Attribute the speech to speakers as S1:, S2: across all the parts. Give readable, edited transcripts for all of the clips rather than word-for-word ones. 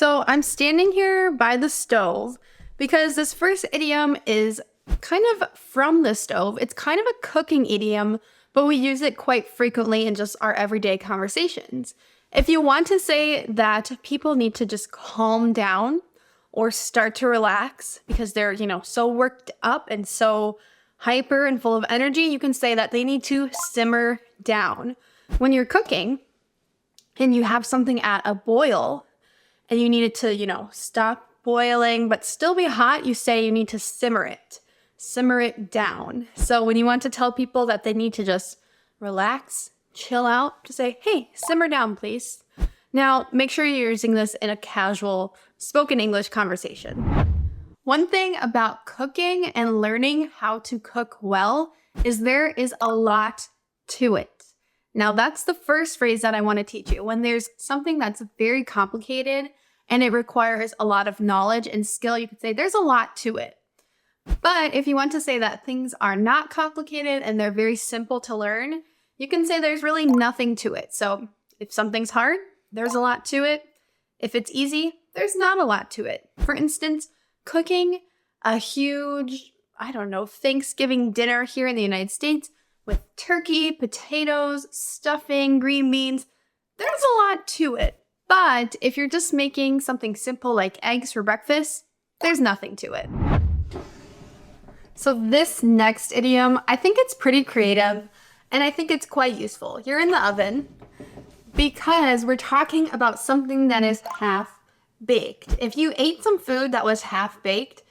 S1: So I'm standing here by the stove because this first idiom is kind of from the stove. It's kind of a cooking idiom, but we use it quite frequently in just our everyday conversations. If you want to say that people need to just calm down or start to relax because they're, so worked up and so hyper and full of energy, you can say that they need to simmer down. When you're cooking and you have something at a boil, and you need it to, stop boiling, but still be hot, you say you need to simmer it down. So when you want to tell people that they need to just relax, chill out, to say, hey, simmer down, please. Now, make sure you're using this in a casual spoken English conversation. One thing about cooking and learning how to cook well is there is a lot to it. Now, that's the first phrase that I want to teach you. When there's something that's very complicated and it requires a lot of knowledge and skill, you could say there's a lot to it. But if you want to say that things are not complicated and they're very simple to learn, you can say there's really nothing to it. So if something's hard, there's a lot to it. If it's easy, there's not a lot to it. For instance, cooking a huge, Thanksgiving dinner here in the United States with turkey, potatoes, stuffing, green beans, there's a lot to it. But if you're just making something simple like eggs for breakfast, there's nothing to it. So this next idiom, I think it's pretty creative and I think it's quite useful. You're in the oven because we're talking about something that is half baked. If you ate some food that was half baked,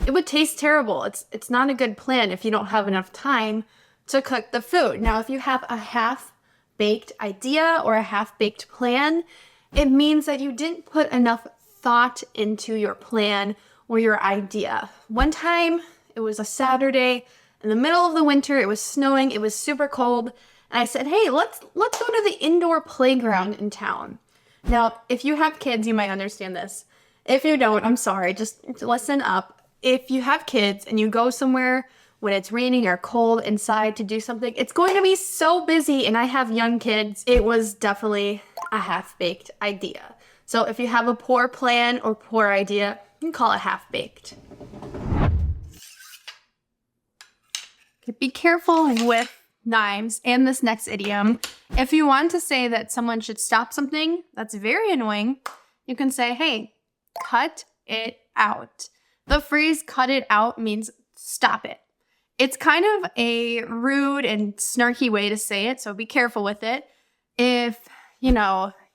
S1: it would taste terrible. It's not a good plan if you don't have enough time to cook the food. Now, if you have a half-baked idea or a half-baked plan, it means that you didn't put enough thought into your plan or your idea. One time, it was a Saturday in the middle of the winter. It was snowing. It was super cold. And I said, hey, let's go to the indoor playground in town. Now, if you have kids, you might understand this. If you don't, I'm sorry. Just listen up. If you have kids and you go somewhere when it's raining or cold inside to do something, it's going to be so busy. And I have young kids. It was definitely a half-baked idea. So if you have a poor plan or poor idea, you can call it half-baked. Okay, be careful with knives and this next idiom. If you want to say that someone should stop something that's very annoying, you can say, hey, cut it out. The phrase cut it out means stop it. It's kind of a rude and snarky way to say it, so be careful with it. If,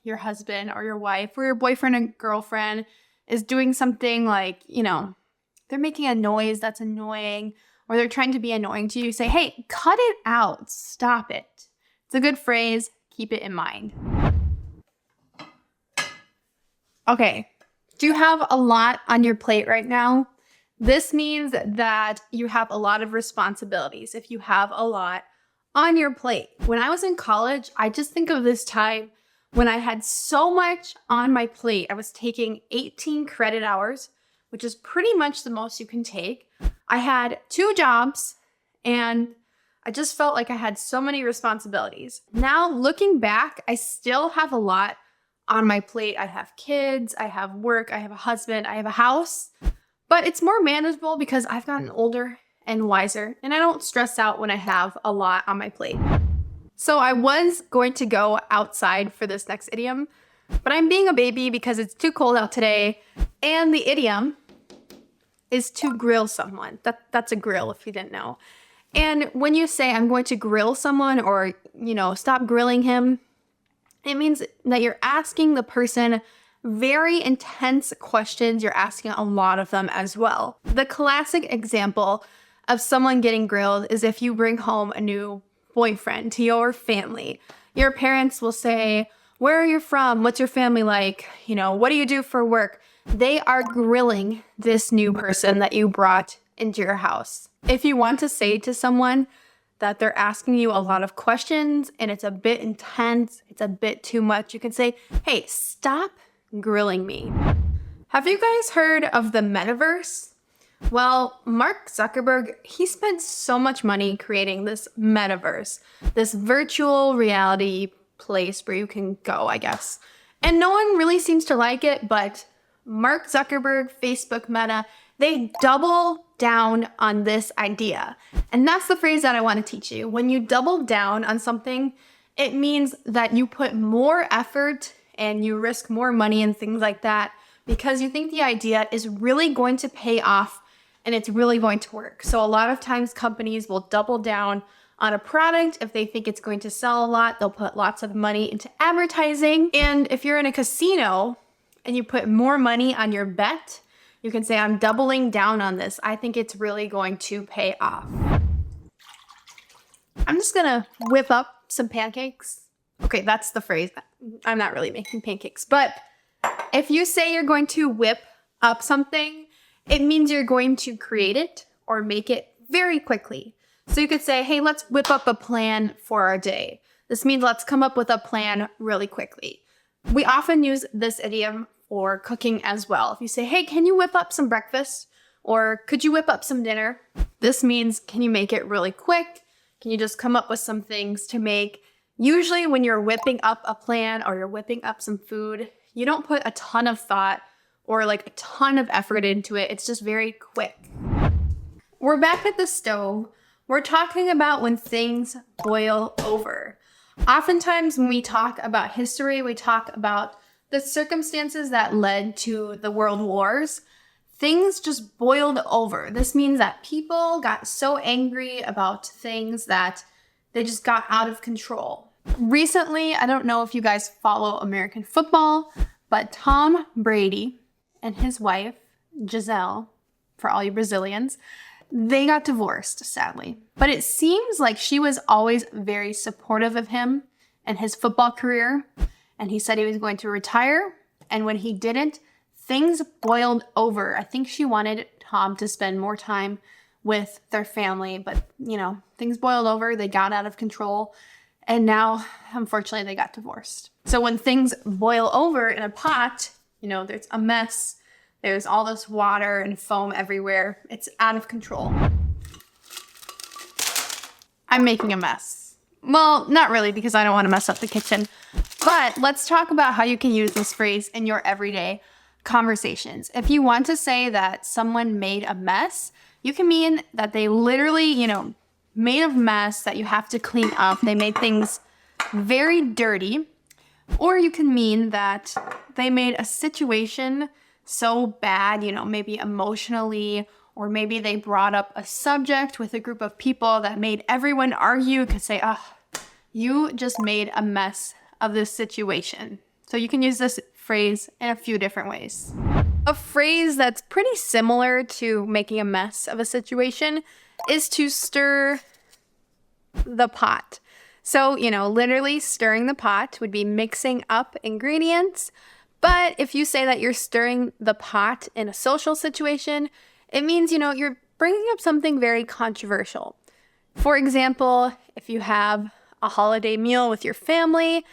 S1: your husband or your wife or your boyfriend and girlfriend is doing something like, they're making a noise that's annoying or they're trying to be annoying to you, say, hey, cut it out, stop it. It's a good phrase, keep it in mind. Okay, do you have a lot on your plate right now? This means that you have a lot of responsibilities if you have a lot on your plate. When I was in college, I just think of this time when I had so much on my plate. I was taking 18 credit hours, which is pretty much the most you can take. I had 2 jobs and I just felt like I had so many responsibilities. Now, looking back, I still have a lot on my plate. I have kids, I have work, I have a husband, I have a house. But it's more manageable because I've gotten older and wiser, and I don't stress out when I have a lot on my plate. So I was going to go outside for this next idiom, but I'm being a baby because it's too cold out today, and the idiom is to grill someone. That's a grill if you didn't know. And when you say I'm going to grill someone or, stop grilling him, it means that you're asking the person very intense questions. You're asking a lot of them as well. The classic example of someone getting grilled is if you bring home a new boyfriend to your family. Your parents will say, where are you from? What's your family like? What do you do for work? They are grilling this new person that you brought into your house. If you want to say to someone that they're asking you a lot of questions and it's a bit intense, it's a bit too much, you can say, hey, stop grilling me. Have you guys heard of the metaverse? Well, Mark Zuckerberg, he spent so much money creating this metaverse, this virtual reality place where you can go, I guess. And no one really seems to like it, but Mark Zuckerberg, Facebook, Meta, they double down on this idea. And that's the phrase that I want to teach you. When you double down on something, it means that you put more effort and you risk more money and things like that because you think the idea is really going to pay off and it's really going to work. So a lot of times companies will double down on a product. If they think it's going to sell a lot, they'll put lots of money into advertising. And if you're in a casino and you put more money on your bet, you can say, I'm doubling down on this. I think it's really going to pay off. I'm just gonna whip up some pancakes. Okay, that's the phrase. I'm not really making pancakes, but if you say you're going to whip up something, it means you're going to create it or make it very quickly. So you could say, hey, let's whip up a plan for our day. This means let's come up with a plan really quickly. We often use this idiom for cooking as well. If you say, hey, can you whip up some breakfast? Or could you whip up some dinner? This means, can you make it really quick? Can you just come up with some things to make? Usually when you're whipping up a plan or you're whipping up some food, you don't put a ton of thought or like a ton of effort into it. It's just very quick. We're back at the stove. We're talking about when things boil over. Oftentimes when we talk about history, we talk about the circumstances that led to the world wars. Things just boiled over. This means that people got so angry about things that they just got out of control. Recently, I don't know if you guys follow American football, but Tom Brady and his wife, Giselle, for all you Brazilians, they got divorced, sadly. But it seems like she was always very supportive of him and his football career. And he said he was going to retire. And when he didn't, things boiled over. I think she wanted Tom to spend more time with their family. But, things boiled over. They got out of control. And now, unfortunately, they got divorced. So when things boil over in a pot, there's a mess. There's all this water and foam everywhere. It's out of control. I'm making a mess. Well, not really, because I don't want to mess up the kitchen. But let's talk about how you can use this phrase in your everyday conversations. If you want to say that someone made a mess, you can mean that they literally, made a mess that you have to clean up. They made things very dirty. Or you can mean that they made a situation so bad, maybe emotionally, or maybe they brought up a subject with a group of people that made everyone argue. You could say, you just made a mess of this situation. So you can use this phrase in a few different ways. A phrase that's pretty similar to making a mess of a situation is to stir the pot. So, literally stirring the pot would be mixing up ingredients. But if you say that you're stirring the pot in a social situation, it means, you're bringing up something very controversial. For example, if you have a holiday meal with your family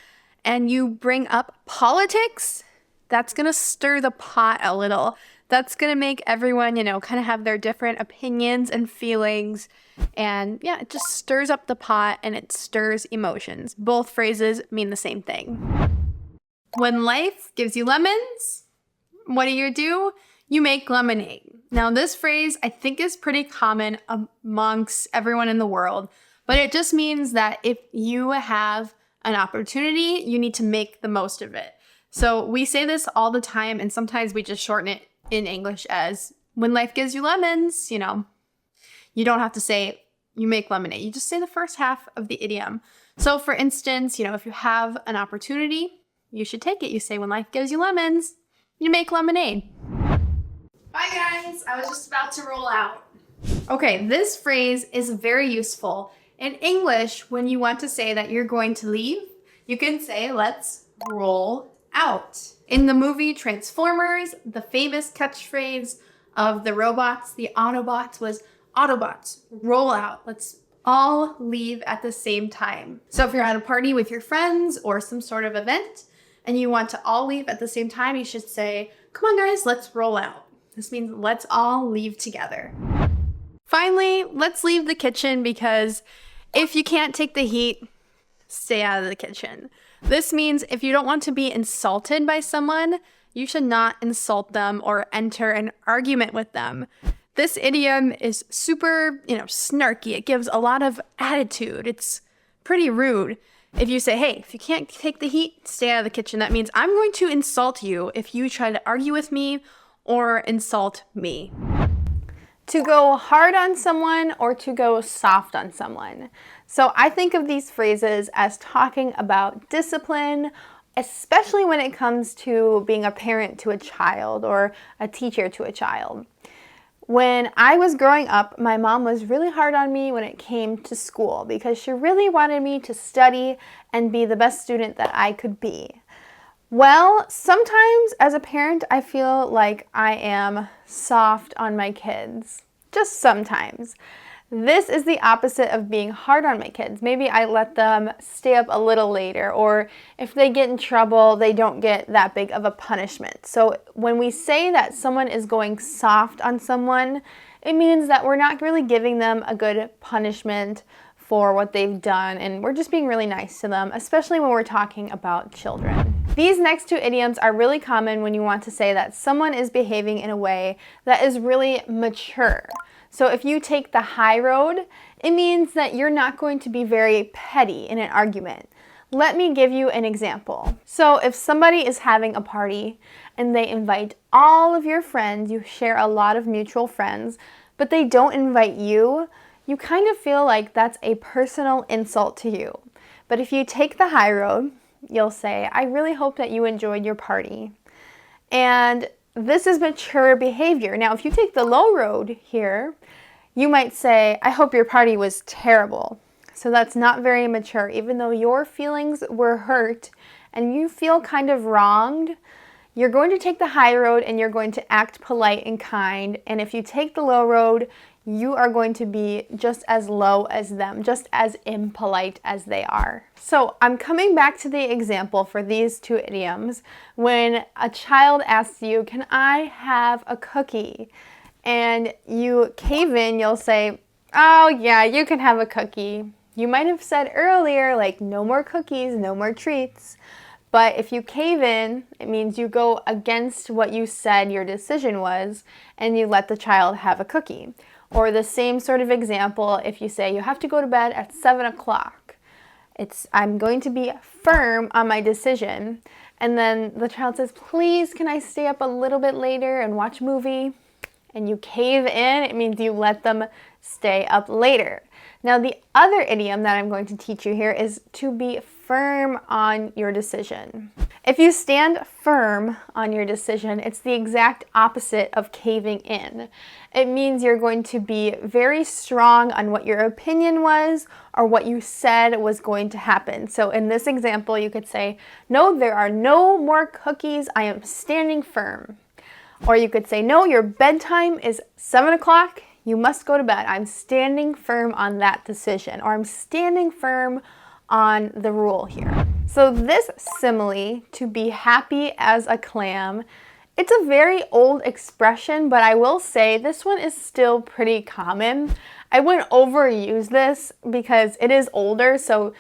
S1: and you bring up politics, that's going to stir the pot a little. That's going to make everyone, kind of have their different opinions and feelings. And yeah, it just stirs up the pot and it stirs emotions. Both phrases mean the same thing. When life gives you lemons, what do? You make lemonade. Now, this phrase I think is pretty common amongst everyone in the world, but it just means that if you have an opportunity, you need to make the most of it. So we say this all the time, and sometimes we just shorten it in English as when life gives you lemons, you don't have to say you make lemonade. You just say the first half of the idiom. So for instance, if you have an opportunity, you should take it. You say, when life gives you lemons, you make lemonade. Bye guys, I was just about to roll out. Okay, this phrase is very useful. In English, when you want to say that you're going to leave, you can say, let's roll out. In the movie Transformers, the famous catchphrase of the robots, the Autobots, was Autobots, roll out. Let's all leave at the same time. So if you're at a party with your friends or some sort of event and you want to all leave at the same time, you should say, come on guys, let's roll out. This means let's all leave together. Finally, let's leave the kitchen because if you can't take the heat, stay out of the kitchen. This means if you don't want to be insulted by someone, You should not insult them or enter an argument with them. This idiom is super, snarky. It gives a lot of attitude. It's pretty rude. If you say, hey, if you can't take the heat, stay out of the kitchen, that means I'm going to insult you if you try to argue with me or insult me. To go hard on someone or to go soft on someone. So I think of these phrases as talking about discipline, especially when it comes to being a parent to a child or a teacher to a child. When I was growing up, my mom was really hard on me when it came to school because she really wanted me to study and be the best student that I could be. Well, sometimes as a parent, I feel like I am soft on my kids. Just sometimes. This is the opposite of being hard on my kids. Maybe I let them stay up a little later, or if they get in trouble, they don't get that big of a punishment. So when we say that someone is going soft on someone, it means that we're not really giving them a good punishment for what they've done, and we're just being really nice to them, especially when we're talking about children. These next two idioms are really common when you want to say that someone is behaving in a way that is really mature. So if you take the high road, it means that you're not going to be very petty in an argument. Let me give you an example. So if somebody is having a party and they invite all of your friends, you share a lot of mutual friends, but they don't invite you, you kind of feel like that's a personal insult to you. But if you take the high road, you'll say, I really hope that you enjoyed your party. And this is mature behavior. Now, if you take the low road here, you might say, I hope your party was terrible. So that's not very mature. Even though your feelings were hurt and you feel kind of wronged, you're going to take the high road and you're going to act polite and kind. And if you take the low road, you are going to be just as low as them, just as impolite as they are. So I'm coming back to the example for these two idioms. When a child asks you, can I have a cookie? And you cave in, you'll say, oh yeah, you can have a cookie. You might have said earlier, like, no more cookies, no more treats. But if you cave in, it means you go against what you said your decision was, and you let the child have a cookie. Or the same sort of example, if you say you have to go to bed at 7 o'clock. I'm going to be firm on my decision. And then the child says, please, can I stay up a little bit later and watch a movie? And you cave in, it means you let them stay up later. Now, the other idiom that I'm going to teach you here is to be firm on your decision. If you stand firm on your decision, it's the exact opposite of caving in. It means you're going to be very strong on what your opinion was or what you said was going to happen. So in this example, you could say, no, there are no more cookies. I am standing firm. Or you could say, no, your bedtime is 7 o'clock. You must go to bed. I'm standing firm on that decision. Or I'm standing firm on the rule here. So this simile, to be happy as a clam, it's a very old expression, but I will say this one is still pretty common. I wouldn't overuse this because it is older, so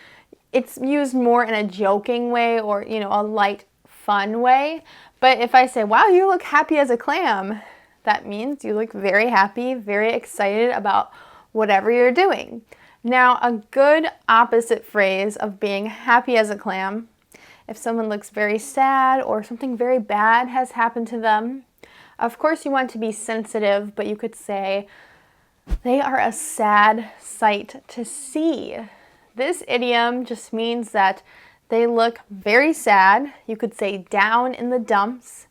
S1: it's used more in a joking way or, a light, fun way. But if I say, wow, you look happy as a clam, that means you look very happy, very excited about whatever you're doing. Now, a good opposite phrase of being happy as a clam, if someone looks very sad or something very bad has happened to them, of course you want to be sensitive, but you could say, they are a sad sight to see. This idiom just means that they look very sad. You could say down in the dumps,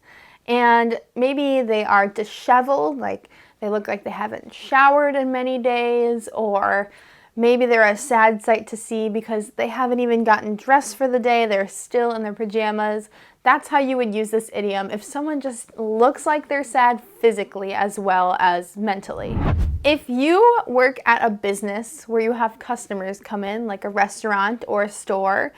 S1: and maybe they are disheveled, like they look like they haven't showered in many days, or maybe they're a sad sight to see because they haven't even gotten dressed for the day. They're still in their pajamas. That's how you would use this idiom if someone just looks like they're sad physically as well as mentally. If you work at a business where you have customers come in, like a restaurant or a store,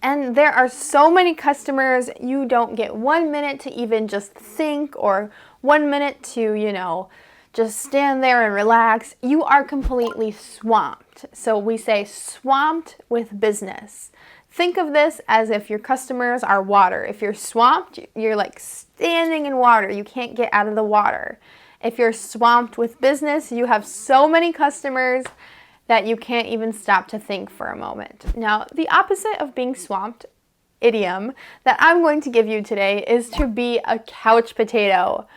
S1: and there are so many customers, you don't get 1 minute to even just think or 1 minute to, just stand there and relax. You are completely swamped. So we say swamped with business. Think of this as if your customers are water. If you're swamped, you're like standing in water. You can't get out of the water. If you're swamped with business, you have so many customers that you can't even stop to think for a moment. Now, the opposite of being swamped idiom that I'm going to give you today is to be a couch potato.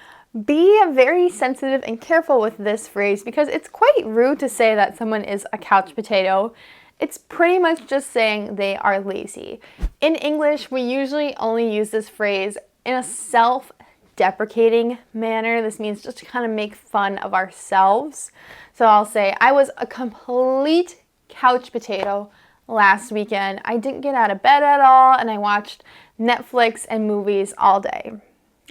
S1: Be very sensitive and careful with this phrase because it's quite rude to say that someone is a couch potato. It's pretty much just saying they are lazy. In English, we usually only use this phrase in a self-deprecating manner. This means just to kind of make fun of ourselves. So I'll say, I was a complete couch potato last weekend. I didn't get out of bed at all, and I watched Netflix and movies all day.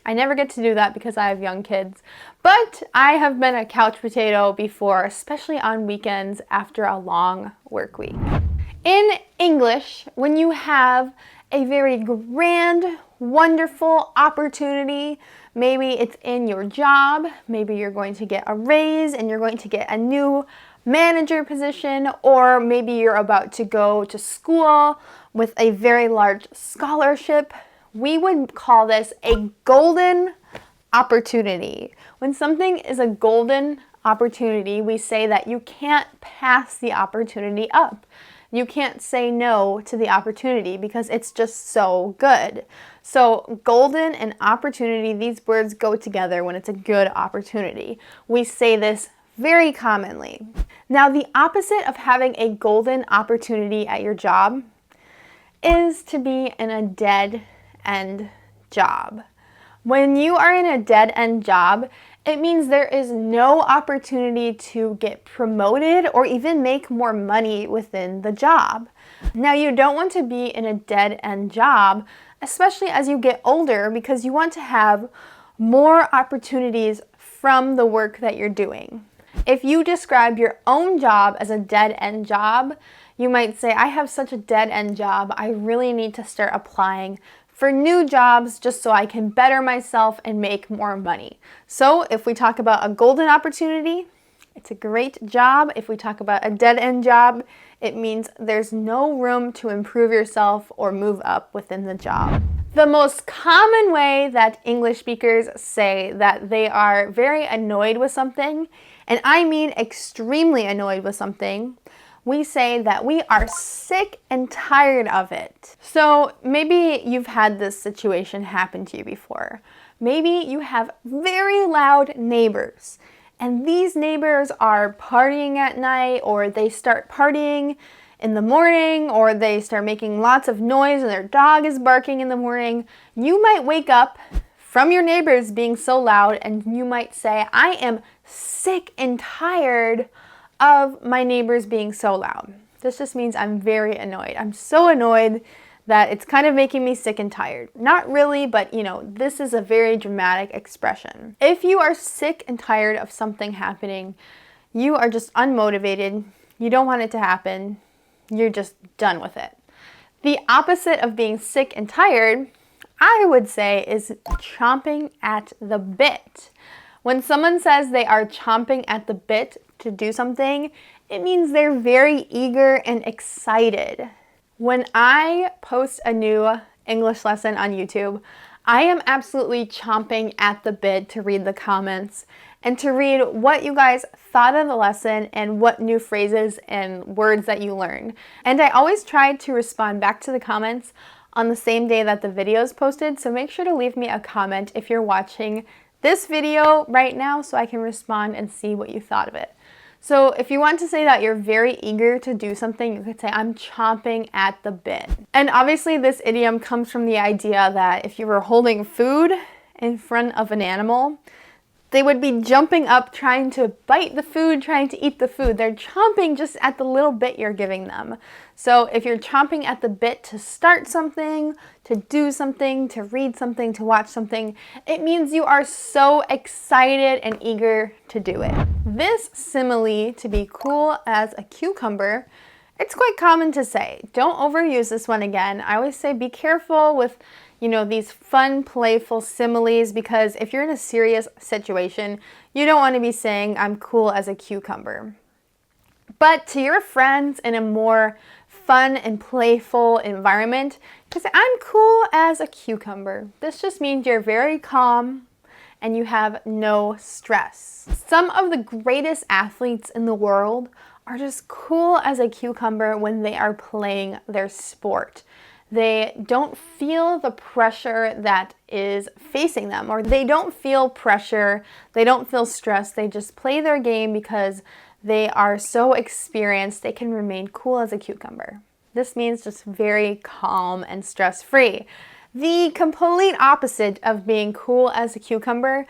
S1: I never get to do that because I have young kids, but I have been a couch potato before, especially on weekends after a long work week. In English, when you have a very grand, wonderful opportunity, maybe it's in your job, maybe you're going to get a raise and you're going to get a new manager position, or maybe you're about to go to school with a very large scholarship. We would call this a golden opportunity. When something is a golden opportunity, we say that you can't pass the opportunity up. You can't say no to the opportunity because it's just so good. So golden and opportunity, these words go together when it's a good opportunity. We say this very commonly. Now, the opposite of having a golden opportunity at your job is to be in a dead-end job. When you are in a dead-end job, it means there is no opportunity to get promoted or even make more money within the job. Now, you don't want to be in a dead-end job, especially as you get older, because you want to have more opportunities from the work that you're doing. If you describe your own job as a dead-end job, you might say, I have such a dead-end job, I really need to start applying for new jobs just so I can better myself and make more money. So if we talk about a golden opportunity, it's a great job. If we talk about a dead-end job, it means there's no room to improve yourself or move up within the job. The most common way that English speakers say that they are very annoyed with something, and I mean extremely annoyed with something, we say that we are sick and tired of it. So maybe you've had this situation happen to you before. Maybe you have very loud neighbors, and these neighbors are partying at night, or they start partying in the morning, or they start making lots of noise and their dog is barking in the morning. You might wake up from your neighbors being so loud and you might say, I am sick and tired of my neighbors being so loud. This just means I'm very annoyed. I'm so annoyed that it's kind of making me sick and tired. Not really, but this is a very dramatic expression. If you are sick and tired of something happening, you are just unmotivated, you don't want it to happen, you're just done with it. The opposite of being sick and tired, I would say, is chomping at the bit. When someone says they are chomping at the bit to do something, it means they're very eager and excited. When I post a new English lesson on YouTube, I am absolutely chomping at the bit to read the comments and to read what you guys thought of the lesson and what new phrases and words that you learned. And I always try to respond back to the comments on the same day that the video is posted, so make sure to leave me a comment if you're watching this video right now so I can respond and see what you thought of it. So if you want to say that you're very eager to do something, you could say, I'm chomping at the bit. And obviously this idiom comes from the idea that if you were holding food in front of an animal, they would be jumping up, trying to bite the food, trying to eat the food. They're chomping just at the little bit you're giving them. So if you're chomping at the bit to start something, to do something, to read something, to watch something, it means you are so excited and eager to do it. This simile, to be cool as a cucumber, it's quite common to say. Don't overuse this one again. I always say be careful with these fun, playful similes, because if you're in a serious situation, you don't want to be saying, I'm cool as a cucumber. But to your friends in a more fun and playful environment. Because I'm cool as a cucumber. This just means you're very calm and you have no stress. Some of the greatest athletes in the world are just cool as a cucumber when they are playing their sport. They don't feel the pressure that is facing them, or they don't feel pressure, they don't feel stress, they just play their game because they are so experienced they can remain cool as a cucumber. This means just very calm and stress-free. The complete opposite of being cool as a cucumber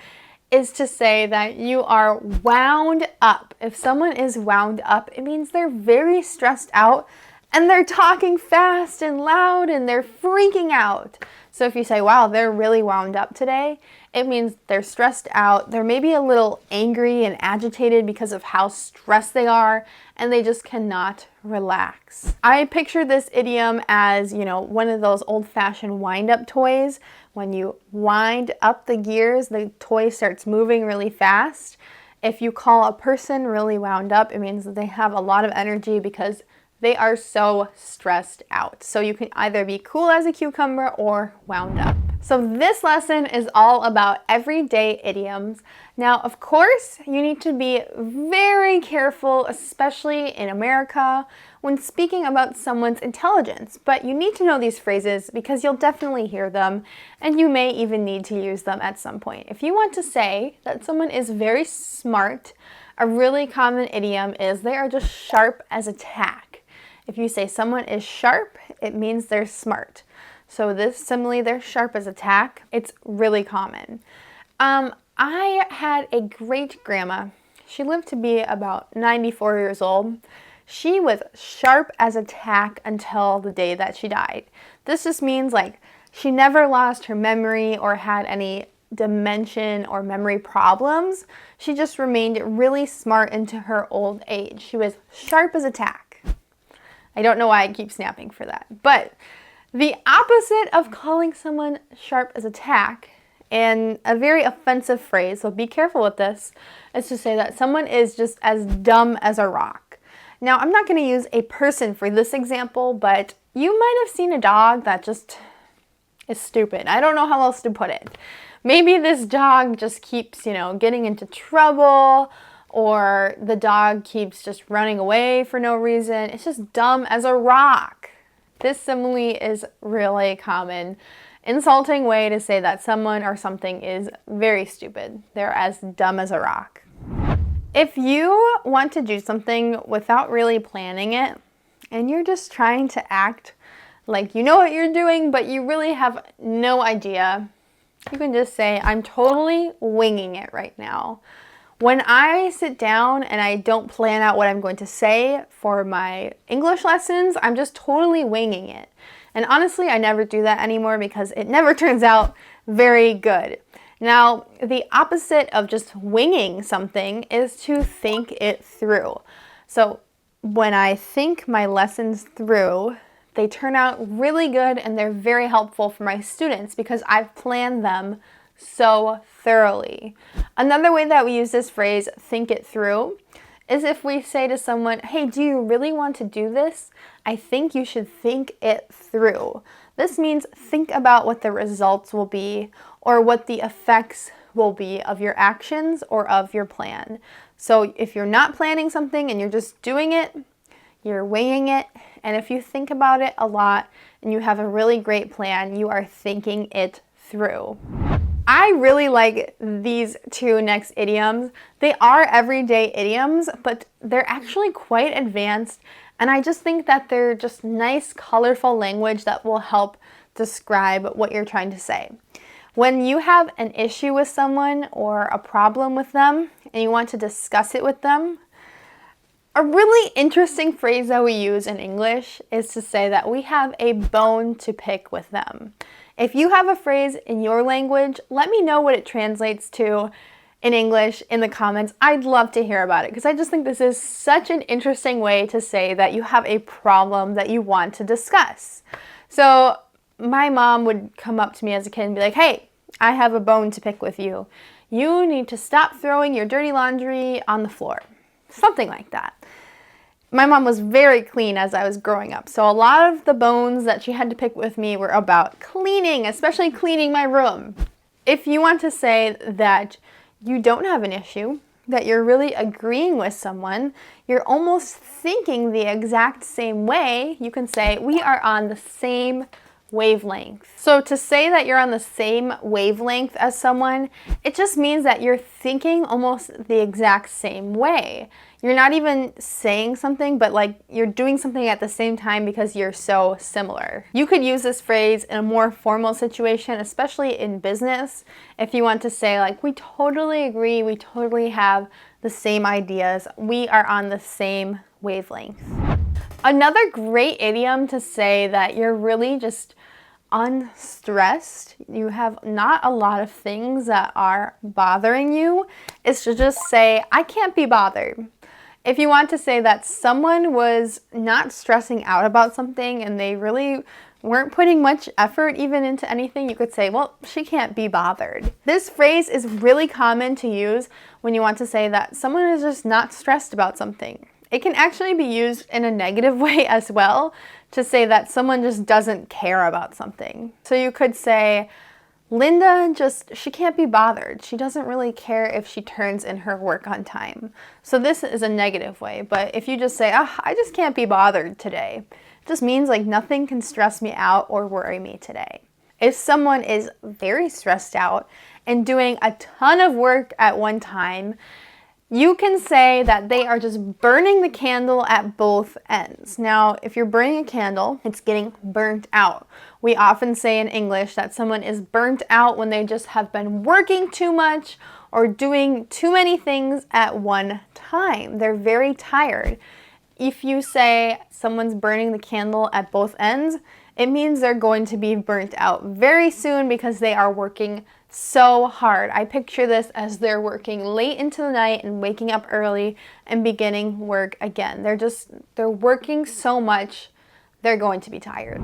S1: is to say that you are wound up. If someone is wound up, it means they're very stressed out and they're talking fast and loud and they're freaking out. So if you say, wow, they're really wound up today, it means they're stressed out. They're maybe a little angry and agitated because of how stressed they are, and they just cannot relax. I picture this idiom as, one of those old-fashioned wind-up toys. When you wind up the gears, the toy starts moving really fast. If you call a person really wound up, it means that they have a lot of energy because they are so stressed out. So you can either be cool as a cucumber or wound up. So this lesson is all about everyday idioms. Now, of course, you need to be very careful, especially in America, when speaking about someone's intelligence. But you need to know these phrases because you'll definitely hear them, and you may even need to use them at some point. If you want to say that someone is very smart, a really common idiom is they are just sharp as a tack. If you say someone is sharp, it means they're smart. So this simile, they're sharp as a tack, it's really common. I had a great-grandma. She lived to be about 94 years old. She was sharp as a tack until the day that she died. This just means she never lost her memory or had any dementia or memory problems. She just remained really smart into her old age. She was sharp as a tack. I don't know why I keep snapping for that. But the opposite of calling someone sharp as a tack, and a very offensive phrase, so be careful with this, is to say that someone is just as dumb as a rock. Now, I'm not going to use a person for this example, but you might have seen a dog that just is stupid. I don't know how else to put it. Maybe this dog just keeps, getting into trouble, or the dog keeps just running away for no reason. It's just dumb as a rock. This simile is really common. Insulting way to say that someone or something is very stupid. They're as dumb as a rock. If you want to do something without really planning it, and you're just trying to act like you know what you're doing, but you really have no idea, you can just say, I'm totally winging it right now. When I sit down and I don't plan out what I'm going to say for my English lessons, I'm just totally winging it. And honestly, I never do that anymore because it never turns out very good. Now, the opposite of just winging something is to think it through. So when I think my lessons through, they turn out really good and they're very helpful for my students because I've planned them so thoroughly. Another way that we use this phrase, think it through, is if we say to someone, hey, do you really want to do this? I think you should think it through. This means think about what the results will be or what the effects will be of your actions or of your plan. So if you're not planning something and you're just doing it, you're weighing it. And if you think about it a lot and you have a really great plan, you are thinking it through. I really like these two next idioms. They are everyday idioms, but they're actually quite advanced, and I just think that they're just nice, colorful language that will help describe what you're trying to say. When you have an issue with someone or a problem with them, and you want to discuss it with them, a really interesting phrase that we use in English is to say that we have a bone to pick with them. If you have a phrase in your language, let me know what it translates to in English in the comments. I'd love to hear about it because I just think this is such an interesting way to say that you have a problem that you want to discuss. So my mom would come up to me as a kid and be like, hey, I have a bone to pick with you. You need to stop throwing your dirty laundry on the floor. Something like that. My mom was very clean as I was growing up, so a lot of the bones that she had to pick with me were about cleaning, especially cleaning my room. If you want to say that you don't have an issue, that you're really agreeing with someone, you're almost thinking the exact same way, you can say, we are on the same wavelength. So to say that you're on the same wavelength as someone, it just means that you're thinking almost the exact same way. You're not even saying something, but like you're doing something at the same time because you're so similar. You could use this phrase in a more formal situation, especially in business, if you want to say like, we totally agree, we totally have the same ideas, we are on the same wavelength. Another great idiom to say that you're really just unstressed, you have not a lot of things that are bothering you, is to just say, I can't be bothered. If you want to say that someone was not stressing out about something and they really weren't putting much effort even into anything, you could say, well, she can't be bothered. This phrase is really common to use when you want to say that someone is just not stressed about something. It can actually be used in a negative way as well, to say that someone just doesn't care about something. So you could say, Linda she can't be bothered. She doesn't really care if she turns in her work on time. So this is a negative way, but if you just say, I just can't be bothered today, it just means like nothing can stress me out or worry me today. If someone is very stressed out and doing a ton of work at one time, you can say that they are just burning the candle at both ends. Now, if you're burning a candle, it's getting burnt out. We often say in English that someone is burnt out when they just have been working too much or doing too many things at one time. They're very tired. If you say someone's burning the candle at both ends, it means they're going to be burnt out very soon because they are working so hard. I picture this as they're working late into the night and waking up early and beginning work again. They're working so much, they're going to be tired.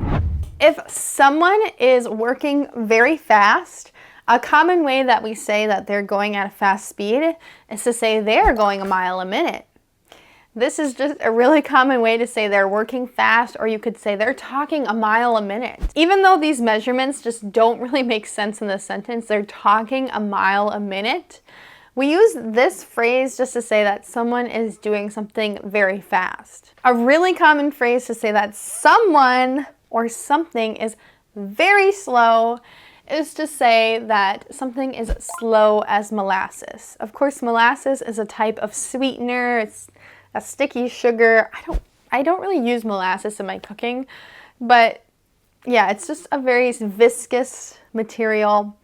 S1: If someone is working very fast, a common way that we say that they're going at a fast speed is to say they're going a mile a minute. This is just a really common way to say they're working fast, or you could say they're talking a mile a minute. Even though these measurements just don't really make sense in the sentence, they're talking a mile a minute. We use this phrase just to say that someone is doing something very fast. A really common phrase to say that someone or something is very slow is to say that something is slow as molasses. Of course, molasses is a type of sweetener. It's a sticky sugar. I don't really use molasses in my cooking, but yeah, it's just a very viscous material.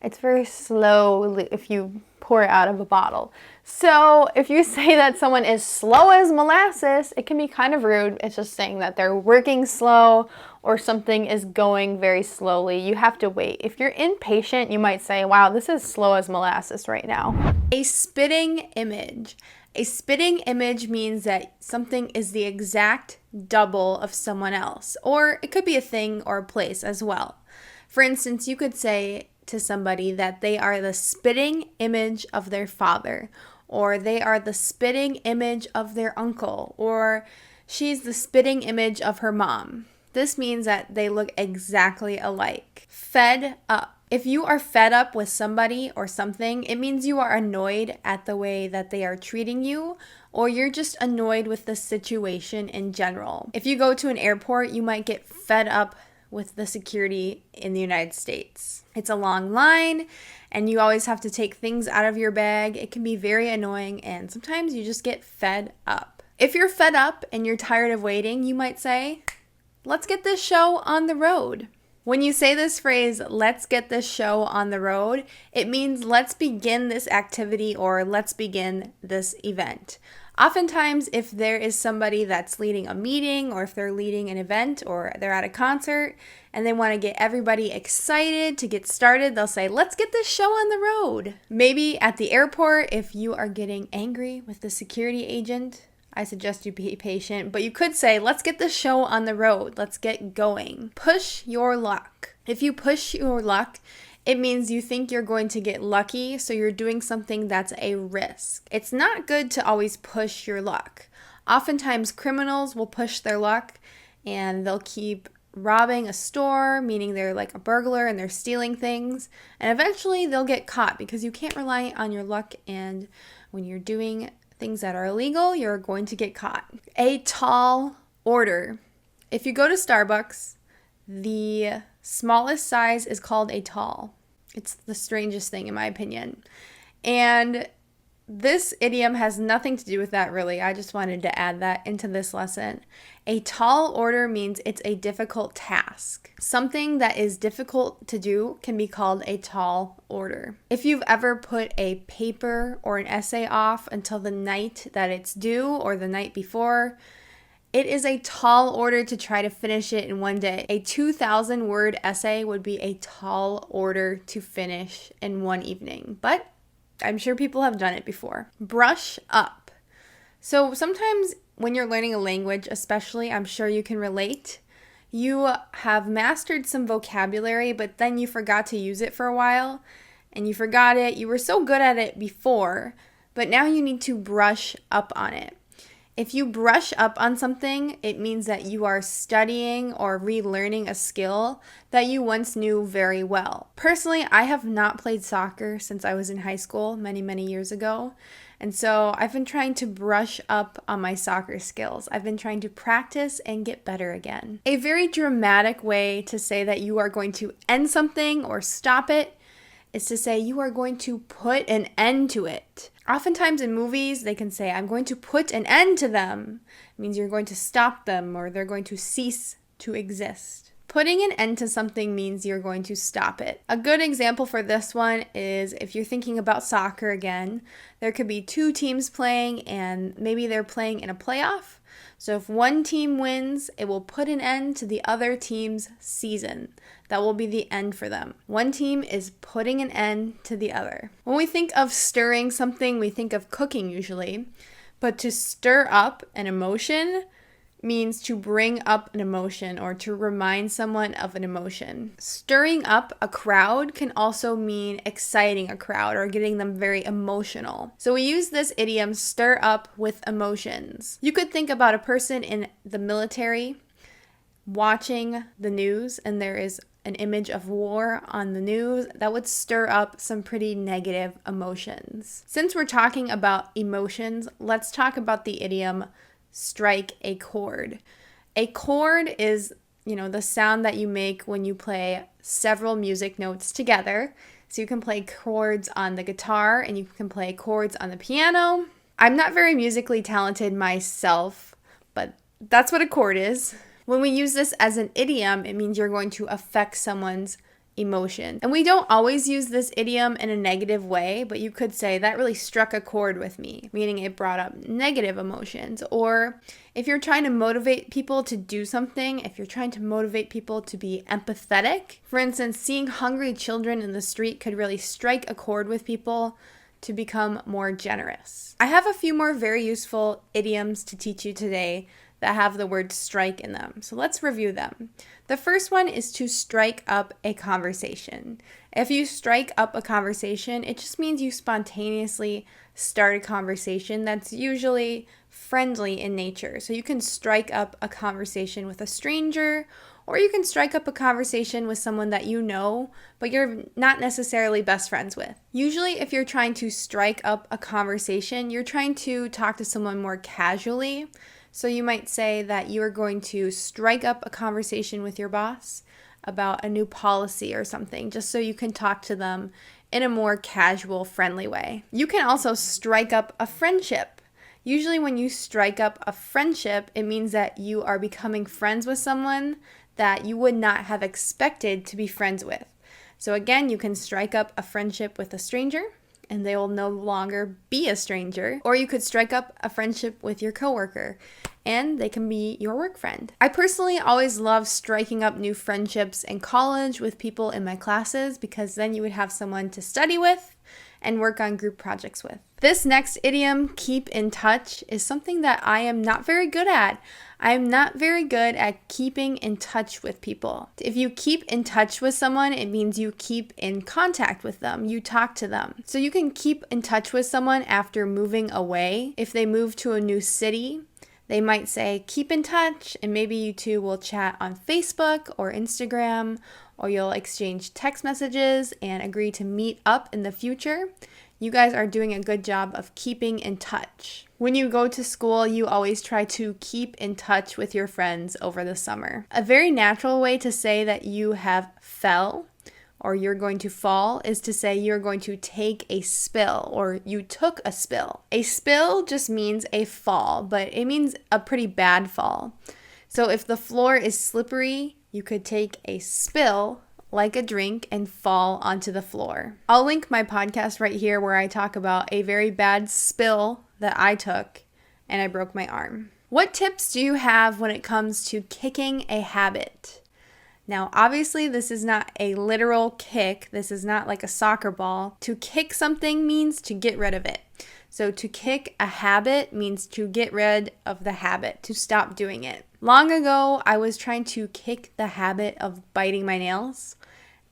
S1: It's very slow if you pour it out of a bottle. So if you say that someone is slow as molasses, it can be kind of rude. It's just saying that they're working slow or something is going very slowly. You have to wait. If you're impatient, you might say, wow, this is slow as molasses right now. A spitting image. A spitting image means that something is the exact double of someone else, or it could be a thing or a place as well. For instance, you could say to somebody that they are the spitting image of their father, or they are the spitting image of their uncle, or she's the spitting image of her mom. This means that they look exactly alike. Fed up. If you are fed up with somebody or something, it means you are annoyed at the way that they are treating you, or you're just annoyed with the situation in general. If you go to an airport, you might get fed up with the security in the United States. It's a long line, and you always have to take things out of your bag. It can be very annoying, and sometimes you just get fed up. If you're fed up and you're tired of waiting, you might say, let's get this show on the road. When you say this phrase, let's get this show on the road, it means let's begin this activity or let's begin this event. Oftentimes, if there is somebody that's leading a meeting or if they're leading an event or they're at a concert and they want to get everybody excited to get started, they'll say, let's get this show on the road. Maybe at the airport, if you are getting angry with the security agent, I suggest you be patient, but you could say, let's get the show on the road. Let's get going. Push your luck. If you push your luck, it means you think you're going to get lucky, so you're doing something that's a risk. It's not good to always push your luck. Oftentimes criminals will push their luck and they'll keep robbing a store, meaning they're like a burglar and they're stealing things, and eventually they'll get caught because you can't rely on your luck, and when you're doing things that are illegal, you're going to get caught. A tall order. If you go to Starbucks, the smallest size is called a tall. It's the strangest thing in my opinion. And this idiom has nothing to do with that really. I just wanted to add that into this lesson. A tall order means it's a difficult task. Something that is difficult to do can be called a tall order. If you've ever put a paper or an essay off until the night that it's due or the night before, it is a tall order to try to finish it in one day. A 2,000 word essay would be a tall order to finish in one evening, but I'm sure people have done it before. Brush up. So sometimes when you're learning a language, especially, I'm sure you can relate, you have mastered some vocabulary, but then you forgot to use it for a while, and you forgot it. You were so good at it before, but now you need to brush up on it. If you brush up on something, it means that you are studying or relearning a skill that you once knew very well. Personally, I have not played soccer since I was in high school many, many years ago. And so I've been trying to brush up on my soccer skills. I've been trying to practice and get better again. A very dramatic way to say that you are going to end something or stop it is to say you are going to put an end to it. Oftentimes in movies, they can say, I'm going to put an end to them. It means you're going to stop them or they're going to cease to exist. Putting an end to something means you're going to stop it. A good example for this one is if you're thinking about soccer again, there could be two teams playing and maybe they're playing in a playoff. So if one team wins, it will put an end to the other team's season. That will be the end for them. One team is putting an end to the other. When we think of stirring something, we think of cooking usually. But to stir up an emotion means to bring up an emotion or to remind someone of an emotion. Stirring up a crowd can also mean exciting a crowd or getting them very emotional. So we use this idiom, stir up with emotions. You could think about a person in the military watching the news and there is an image of war on the news. That would stir up some pretty negative emotions. Since we're talking about emotions, let's talk about the idiom strike a chord. A chord is, the sound that you make when you play several music notes together. So you can play chords on the guitar and you can play chords on the piano. I'm not very musically talented myself, but that's what a chord is. When we use this as an idiom, it means you're going to affect someone's emotion. And we don't always use this idiom in a negative way, but you could say that really struck a chord with me, meaning it brought up negative emotions. Or if you're trying to motivate people to do something, if you're trying to motivate people to be empathetic, for instance, seeing hungry children in the street could really strike a chord with people to become more generous. I have a few more very useful idioms to teach you today that have the word strike in them. So let's review them. The first one is to strike up a conversation. If you strike up a conversation, it just means you spontaneously start a conversation that's usually friendly in nature. So you can strike up a conversation with a stranger, or you can strike up a conversation with someone that you know, but you're not necessarily best friends with. Usually, if you're trying to strike up a conversation, you're trying to talk to someone more casually. So you might say that you are going to strike up a conversation with your boss about a new policy or something, just so you can talk to them in a more casual, friendly way. You can also strike up a friendship. Usually when you strike up a friendship, it means that you are becoming friends with someone that you would not have expected to be friends with. So again, you can strike up a friendship with a stranger, and they will no longer be a stranger. Or you could strike up a friendship with your coworker, and they can be your work friend. I personally always love striking up new friendships in college with people in my classes, because then you would have someone to study with and work on group projects with. This next idiom, keep in touch, is something that I am not very good at. I am not very good at keeping in touch with people. If you keep in touch with someone, it means you keep in contact with them. You talk to them. So you can keep in touch with someone after moving away. If they move to a new city, They might say, keep in touch, and maybe you two will chat on Facebook or Instagram, or you'll exchange text messages and agree to meet up in the future. You guys are doing a good job of keeping in touch. When you go to school, you always try to keep in touch with your friends over the summer. A very natural way to say that you have fell or you're going to fall is to say you're going to take a spill or you took a spill. A spill just means a fall, but it means a pretty bad fall. So if the floor is slippery, you could take a spill like a drink and fall onto the floor. I'll link my podcast right here where I talk about a very bad spill that I took and I broke my arm. What tips do you have when it comes to kicking a habit? Now, obviously, this is not a literal kick. This is not like a soccer ball. To kick something means to get rid of it. So to kick a habit means to get rid of the habit, to stop doing it. Long ago, I was trying to kick the habit of biting my nails.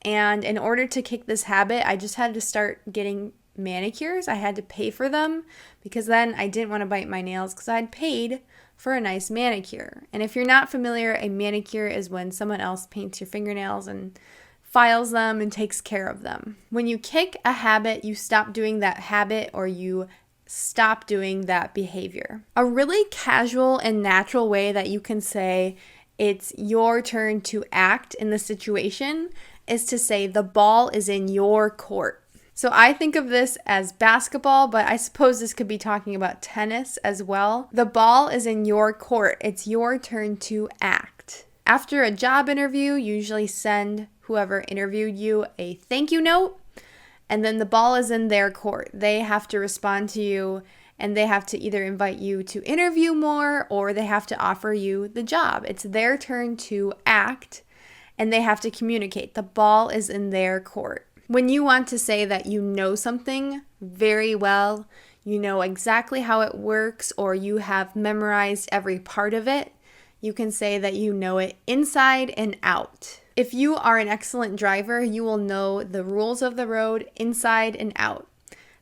S1: And in order to kick this habit, I just had to start getting manicures. I had to pay for them because then I didn't want to bite my nails because I'd paid for a nice manicure. And if you're not familiar, a manicure is when someone else paints your fingernails and files them and takes care of them. When you kick a habit, you stop doing that habit or you stop doing that behavior. A really casual and natural way that you can say it's your turn to act in the situation is to say the ball is in your court. So I think of this as basketball, but I suppose this could be talking about tennis as well. The ball is in your court. It's your turn to act. After a job interview, you usually send whoever interviewed you a thank you note, and then the ball is in their court. They have to respond to you, and they have to either invite you to interview more or they have to offer you the job. It's their turn to act, and they have to communicate. The ball is in their court. When you want to say that you know something very well, you know exactly how it works, or you have memorized every part of it, you can say that you know it inside and out. If you are an excellent driver, you will know the rules of the road inside and out.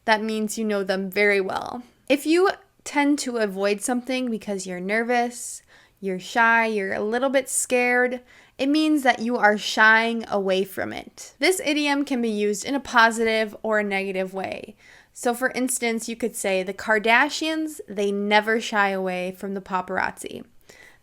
S1: That means you know them very well. If you tend to avoid something because you're nervous, you're shy, you're a little bit scared, it means that you are shying away from it. This idiom can be used in a positive or a negative way. So for instance, you could say the Kardashians, they never shy away from the paparazzi.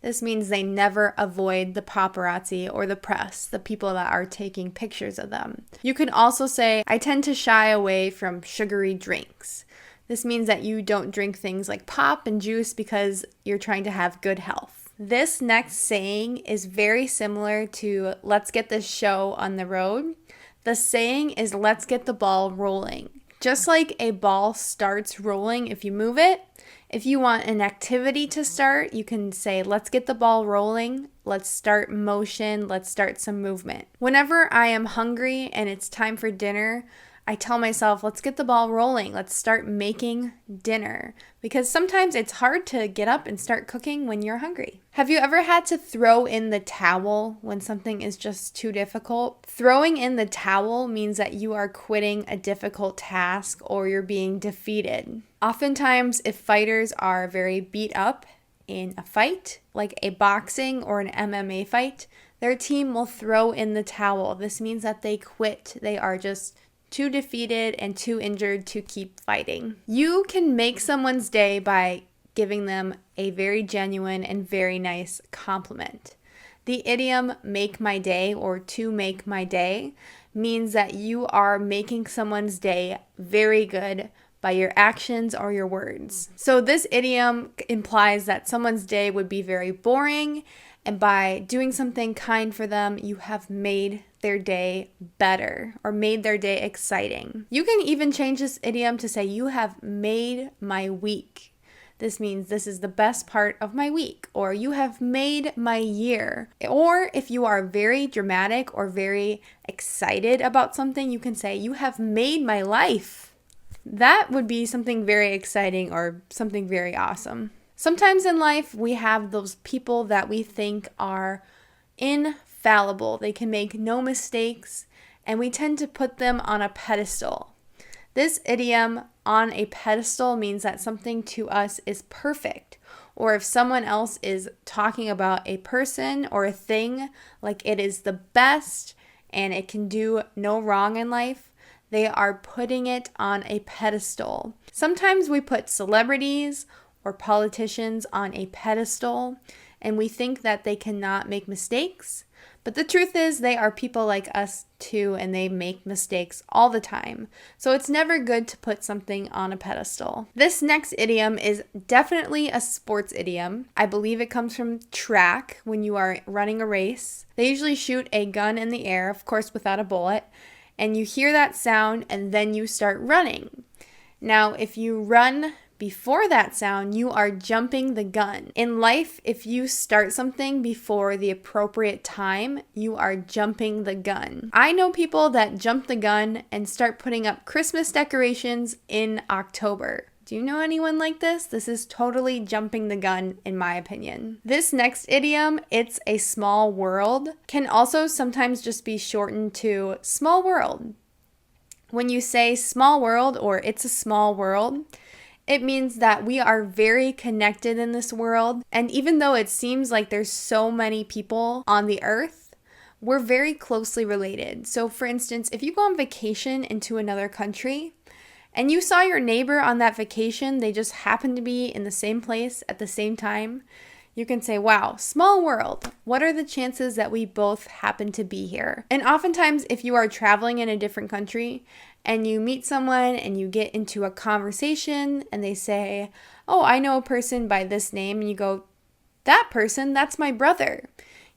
S1: This means they never avoid the paparazzi or the press, the people that are taking pictures of them. You can also say, I tend to shy away from sugary drinks. This means that you don't drink things like pop and juice because you're trying to have good health. This next saying is very similar to let's get this show on the road. The saying is let's get the ball rolling. Just like a ball starts rolling if you move it, if you want an activity to start, you can say let's get the ball rolling, let's start motion, let's start some movement. Whenever I am hungry and it's time for dinner, I tell myself, let's get the ball rolling. Let's start making dinner. Because sometimes it's hard to get up and start cooking when you're hungry. Have you ever had to throw in the towel when something is just too difficult? Throwing in the towel means that you are quitting a difficult task or you're being defeated. Oftentimes, if fighters are very beat up in a fight, like a boxing or an MMA fight, their team will throw in the towel. This means that they quit. They are just too defeated and too injured to keep fighting. You can make someone's day by giving them a very genuine and very nice compliment. The idiom make my day or to make my day means that you are making someone's day very good by your actions or your words. So this idiom implies that someone's day would be very boring, and by doing something kind for them, you have made their day better or made their day exciting. You can even change this idiom to say, you have made my week. This means this is the best part of my week, or you have made my year. Or if you are very dramatic or very excited about something, you can say, you have made my life. That would be something very exciting or something very awesome. Sometimes in life, we have those people that we think are infallible. They can make no mistakes, and we tend to put them on a pedestal. This idiom, on a pedestal, means that something to us is perfect, or if someone else is talking about a person or a thing like it is the best and it can do no wrong in life, they are putting it on a pedestal. Sometimes we put celebrities or politicians on a pedestal and we think that they cannot make mistakes. But the truth is they are people like us too, and they make mistakes all the time. So it's never good to put something on a pedestal. This next idiom is definitely a sports idiom. I believe it comes from track when you are running a race. They usually shoot a gun in the air, of course without a bullet, and you hear that sound and then you start running. Now, if you run before that sound, you are jumping the gun. In life, if you start something before the appropriate time, you are jumping the gun. I know people that jump the gun and start putting up Christmas decorations in October. Do you know anyone like this? This is totally jumping the gun, in my opinion. This next idiom, it's a small world, can also sometimes just be shortened to small world. When you say small world or it's a small world, it means that we are very connected in this world. And even though it seems like there's so many people on the earth, we're very closely related. So for instance, if you go on vacation into another country and you saw your neighbor on that vacation, they just happened to be in the same place at the same time, you can say, wow, small world. What are the chances that we both happen to be here? And oftentimes, if you are traveling in a different country and you meet someone and you get into a conversation and they say, oh, I know a person by this name, and you go, that person, that's my brother.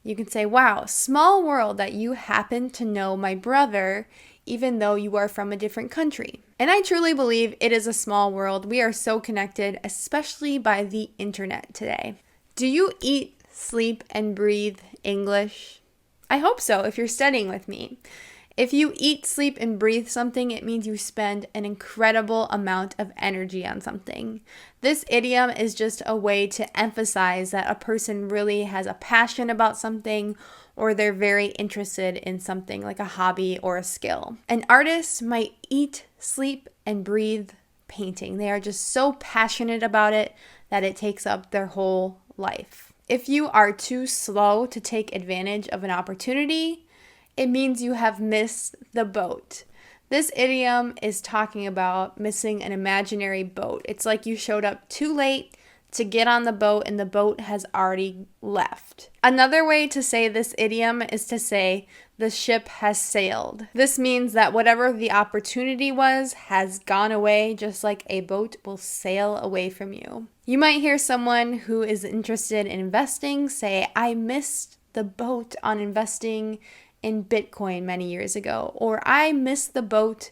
S1: You can say, wow, small world that you happen to know my brother, even though you are from a different country. And I truly believe it is a small world. We are so connected, especially by the internet today. Do you eat, sleep, and breathe English? I hope so if you're studying with me. If you eat, sleep, and breathe something, it means you spend an incredible amount of energy on something. This idiom is just a way to emphasize that a person really has a passion about something or they're very interested in something like a hobby or a skill. An artist might eat, sleep, and breathe painting. They are just so passionate about it that it takes up their whole life. If you are too slow to take advantage of an opportunity, it means you have missed the boat. This idiom is talking about missing an imaginary boat. It's like you showed up too late to get on the boat and the boat has already left. Another way to say this idiom is to say the ship has sailed. This means that whatever the opportunity was has gone away, just like a boat will sail away from you. You might hear someone who is interested in investing say, I missed the boat on investing in Bitcoin many years ago, or I missed the boat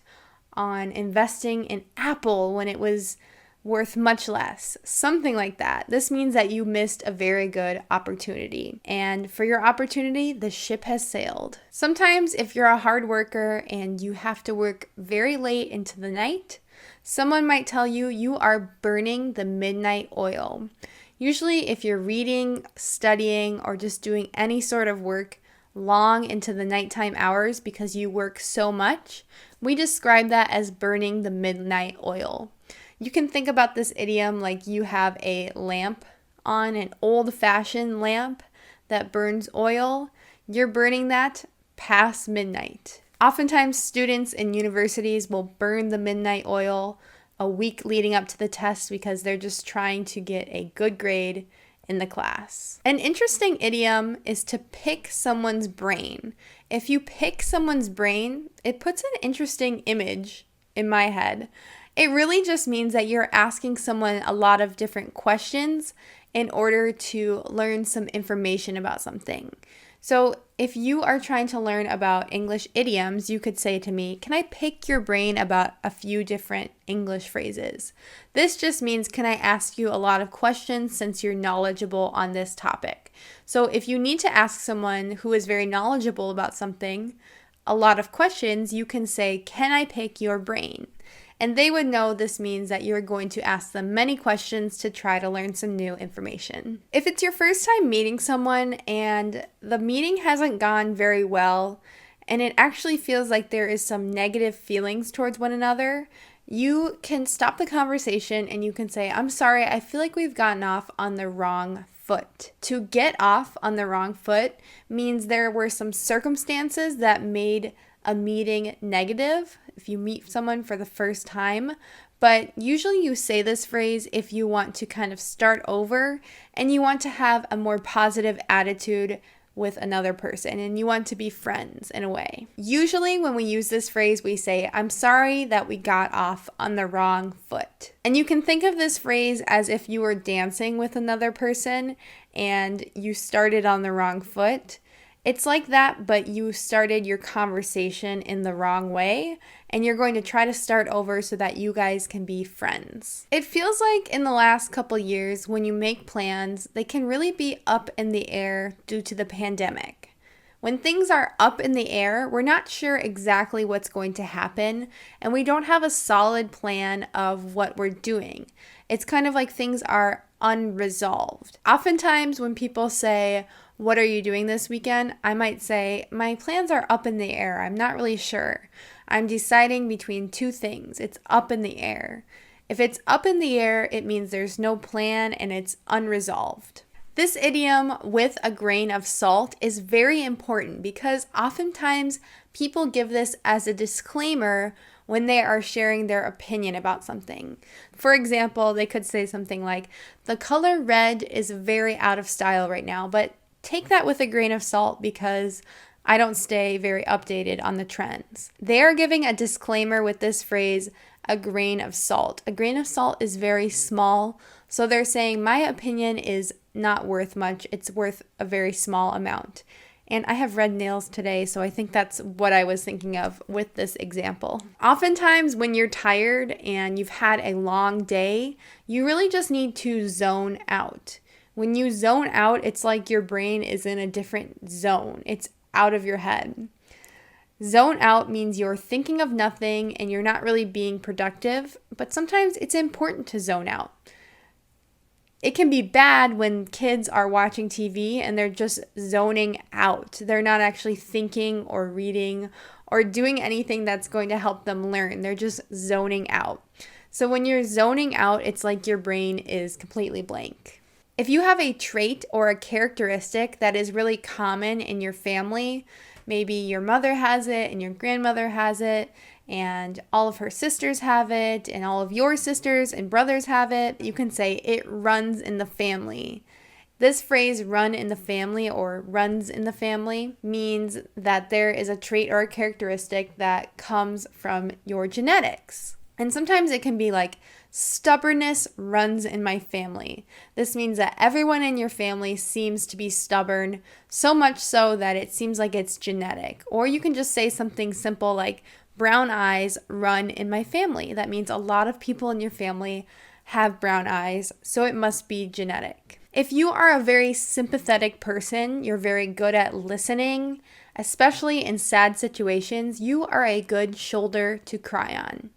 S1: on investing in Apple when it was worth much less, something like that. This means that you missed a very good opportunity. And for your opportunity, the ship has sailed. Sometimes if you're a hard worker and you have to work very late into the night, someone might tell you you are burning the midnight oil. Usually if you're reading, studying, or just doing any sort of work long into the nighttime hours because you work so much, we describe that as burning the midnight oil. You can think about this idiom like you have a lamp on, an old-fashioned lamp that burns oil. You're burning that past midnight. Oftentimes, students in universities will burn the midnight oil a week leading up to the test because they're just trying to get a good grade in the class. An interesting idiom is to pick someone's brain. If you pick someone's brain, it puts an interesting image in my head. It really just means that you're asking someone a lot of different questions in order to learn some information about something. So if you are trying to learn about English idioms, you could say to me, can I pick your brain about a few different English phrases? This just means, can I ask you a lot of questions since you're knowledgeable on this topic? So if you need to ask someone who is very knowledgeable about something a lot of questions, you can say, can I pick your brain? And they would know this means that you're going to ask them many questions to try to learn some new information. If it's your first time meeting someone and the meeting hasn't gone very well, and it actually feels like there is some negative feelings towards one another, you can stop the conversation and you can say, I'm sorry, I feel like we've gotten off on the wrong foot. To get off on the wrong foot means there were some circumstances that made a meeting negative if you meet someone for the first time. But usually you say this phrase if you want to kind of start over and you want to have a more positive attitude with another person and you want to be friends in a way. Usually when we use this phrase, we say, I'm sorry that we got off on the wrong foot. And you can think of this phrase as if you were dancing with another person and you started on the wrong foot. It's like that, but you started your conversation in the wrong way, and you're going to try to start over so that you guys can be friends. It feels like in the last couple years, when you make plans, they can really be up in the air due to the pandemic. When things are up in the air, we're not sure exactly what's going to happen, and we don't have a solid plan of what we're doing. It's kind of like things are unresolved. Oftentimes when people say, what are you doing this weekend? I might say, my plans are up in the air. I'm not really sure. I'm deciding between two things. It's up in the air. If it's up in the air, it means there's no plan and it's unresolved. This idiom, with a grain of salt, is very important because oftentimes people give this as a disclaimer when they are sharing their opinion about something. For example, they could say something like, the color red is very out of style right now, but take that with a grain of salt because I don't stay very updated on the trends. They are giving a disclaimer with this phrase, a grain of salt. A grain of salt is very small, so they're saying my opinion is not worth much. It's worth a very small amount. And I have red nails today, so I think that's what I was thinking of with this example. Oftentimes when you're tired and you've had a long day, you really just need to zone out. When you zone out, it's like your brain is in a different zone. It's out of your head. Zone out means you're thinking of nothing and you're not really being productive, but sometimes it's important to zone out. It can be bad when kids are watching TV and they're just zoning out. They're not actually thinking or reading or doing anything that's going to help them learn. They're just zoning out. So when you're zoning out, it's like your brain is completely blank. If you have a trait or a characteristic that is really common in your family, maybe your mother has it and your grandmother has it, and all of her sisters have it, and all of your sisters and brothers have it, you can say it runs in the family. This phrase, run in the family or runs in the family, means that there is a trait or a characteristic that comes from your genetics. And sometimes it can be like, stubbornness runs in my family. This means that everyone in your family seems to be stubborn, so much so that it seems like it's genetic. Or you can just say something simple like, brown eyes run in my family. That means a lot of people in your family have brown eyes, so it must be genetic. If you are a very sympathetic person, you're very good at listening, especially in sad situations, you are a good shoulder to cry on.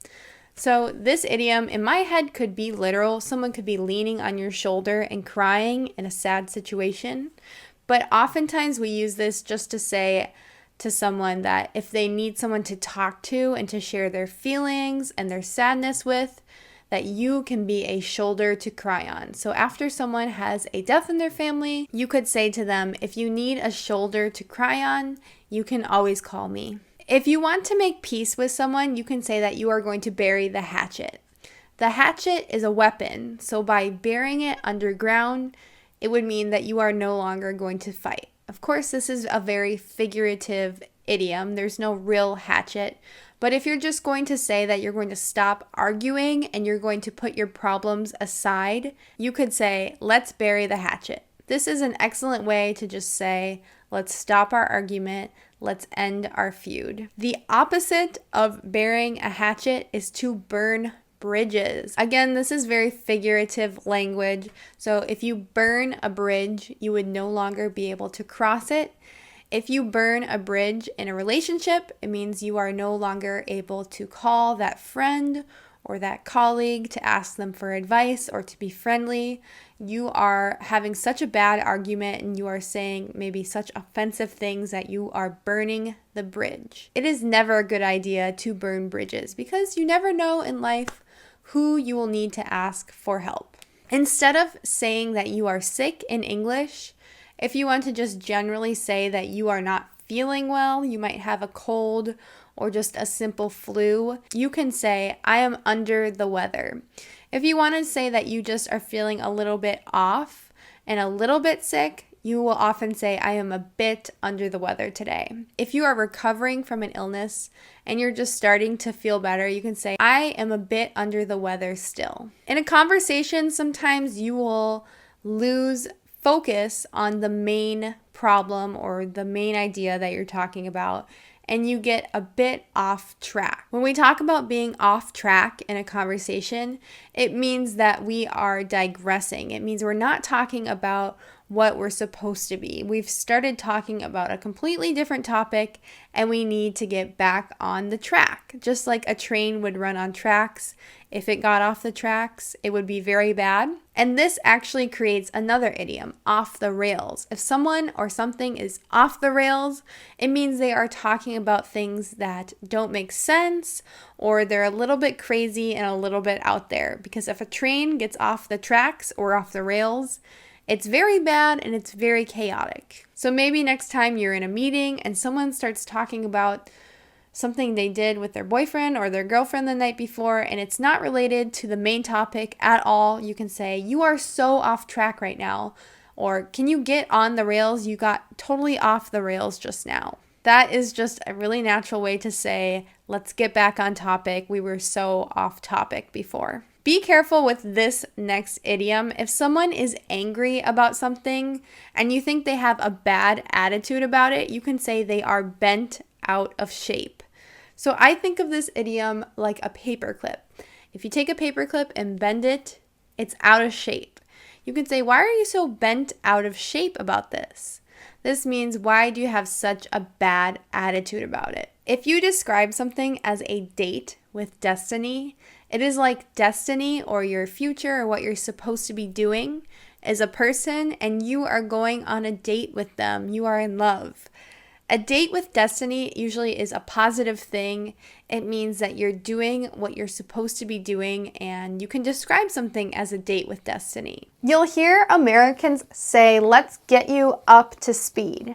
S1: So this idiom in my head could be literal. Someone could be leaning on your shoulder and crying in a sad situation. But oftentimes we use this just to say to someone that if they need someone to talk to and to share their feelings and their sadness with, that you can be a shoulder to cry on. So after someone has a death in their family, you could say to them, if you need a shoulder to cry on, you can always call me. If you want to make peace with someone, you can say that you are going to bury the hatchet. The hatchet is a weapon, so by burying it underground, it would mean that you are no longer going to fight. Of course, this is a very figurative idiom. There's no real hatchet. But if you're just going to say that you're going to stop arguing and you're going to put your problems aside, you could say, let's bury the hatchet. This is an excellent way to just say, let's stop our argument. Let's end our feud. The opposite of burying a hatchet is to burn bridges. Again, this is very figurative language. So if you burn a bridge, you would no longer be able to cross it. If you burn a bridge in a relationship, it means you are no longer able to call that friend or that colleague to ask them for advice or to be friendly. You are having such a bad argument and you are saying maybe such offensive things that you are burning the bridge. It is never a good idea to burn bridges because you never know in life who you will need to ask for help. Instead of saying that you are sick in English, if you want to just generally say that you are not feeling well, you might have a cold or just a simple flu, you can say, I am under the weather. If you want to say that you just are feeling a little bit off and a little bit sick, you will often say, I am a bit under the weather today. If you are recovering from an illness and you're just starting to feel better, you can say, I am a bit under the weather still. In a conversation, sometimes you will lose focus on the main problem or the main idea that you're talking about, and you get a bit off track. When we talk about being off track in a conversation, it means that we are digressing. It means we're not talking about what we're supposed to be. We've started talking about a completely different topic and we need to get back on the track. Just like a train would run on tracks, if it got off the tracks, it would be very bad. And this actually creates another idiom, off the rails. If someone or something is off the rails, it means they are talking about things that don't make sense or they're a little bit crazy and a little bit out there. Because if a train gets off the tracks or off the rails, it's very bad and it's very chaotic. So maybe next time you're in a meeting and someone starts talking about something they did with their boyfriend or their girlfriend the night before and it's not related to the main topic at all, you can say, you are so off track right now. Or can you get on the rails? You got totally off the rails just now. That is just a really natural way to say, let's get back on topic. We were so off topic before. Be careful with this next idiom. If someone is angry about something and you think they have a bad attitude about it, you can say they are bent out of shape. So I think of this idiom like a paperclip. If you take a paperclip and bend it, it's out of shape. You can say, why are you so bent out of shape about this? This means, why do you have such a bad attitude about it? If you describe something as a date with destiny, it is like destiny or your future or what you're supposed to be doing is a person and you are going on a date with them. You are in love. A date with destiny usually is a positive thing. It means that you're doing what you're supposed to be doing and you can describe something as a date with destiny. You'll hear Americans say, let's get you up to speed.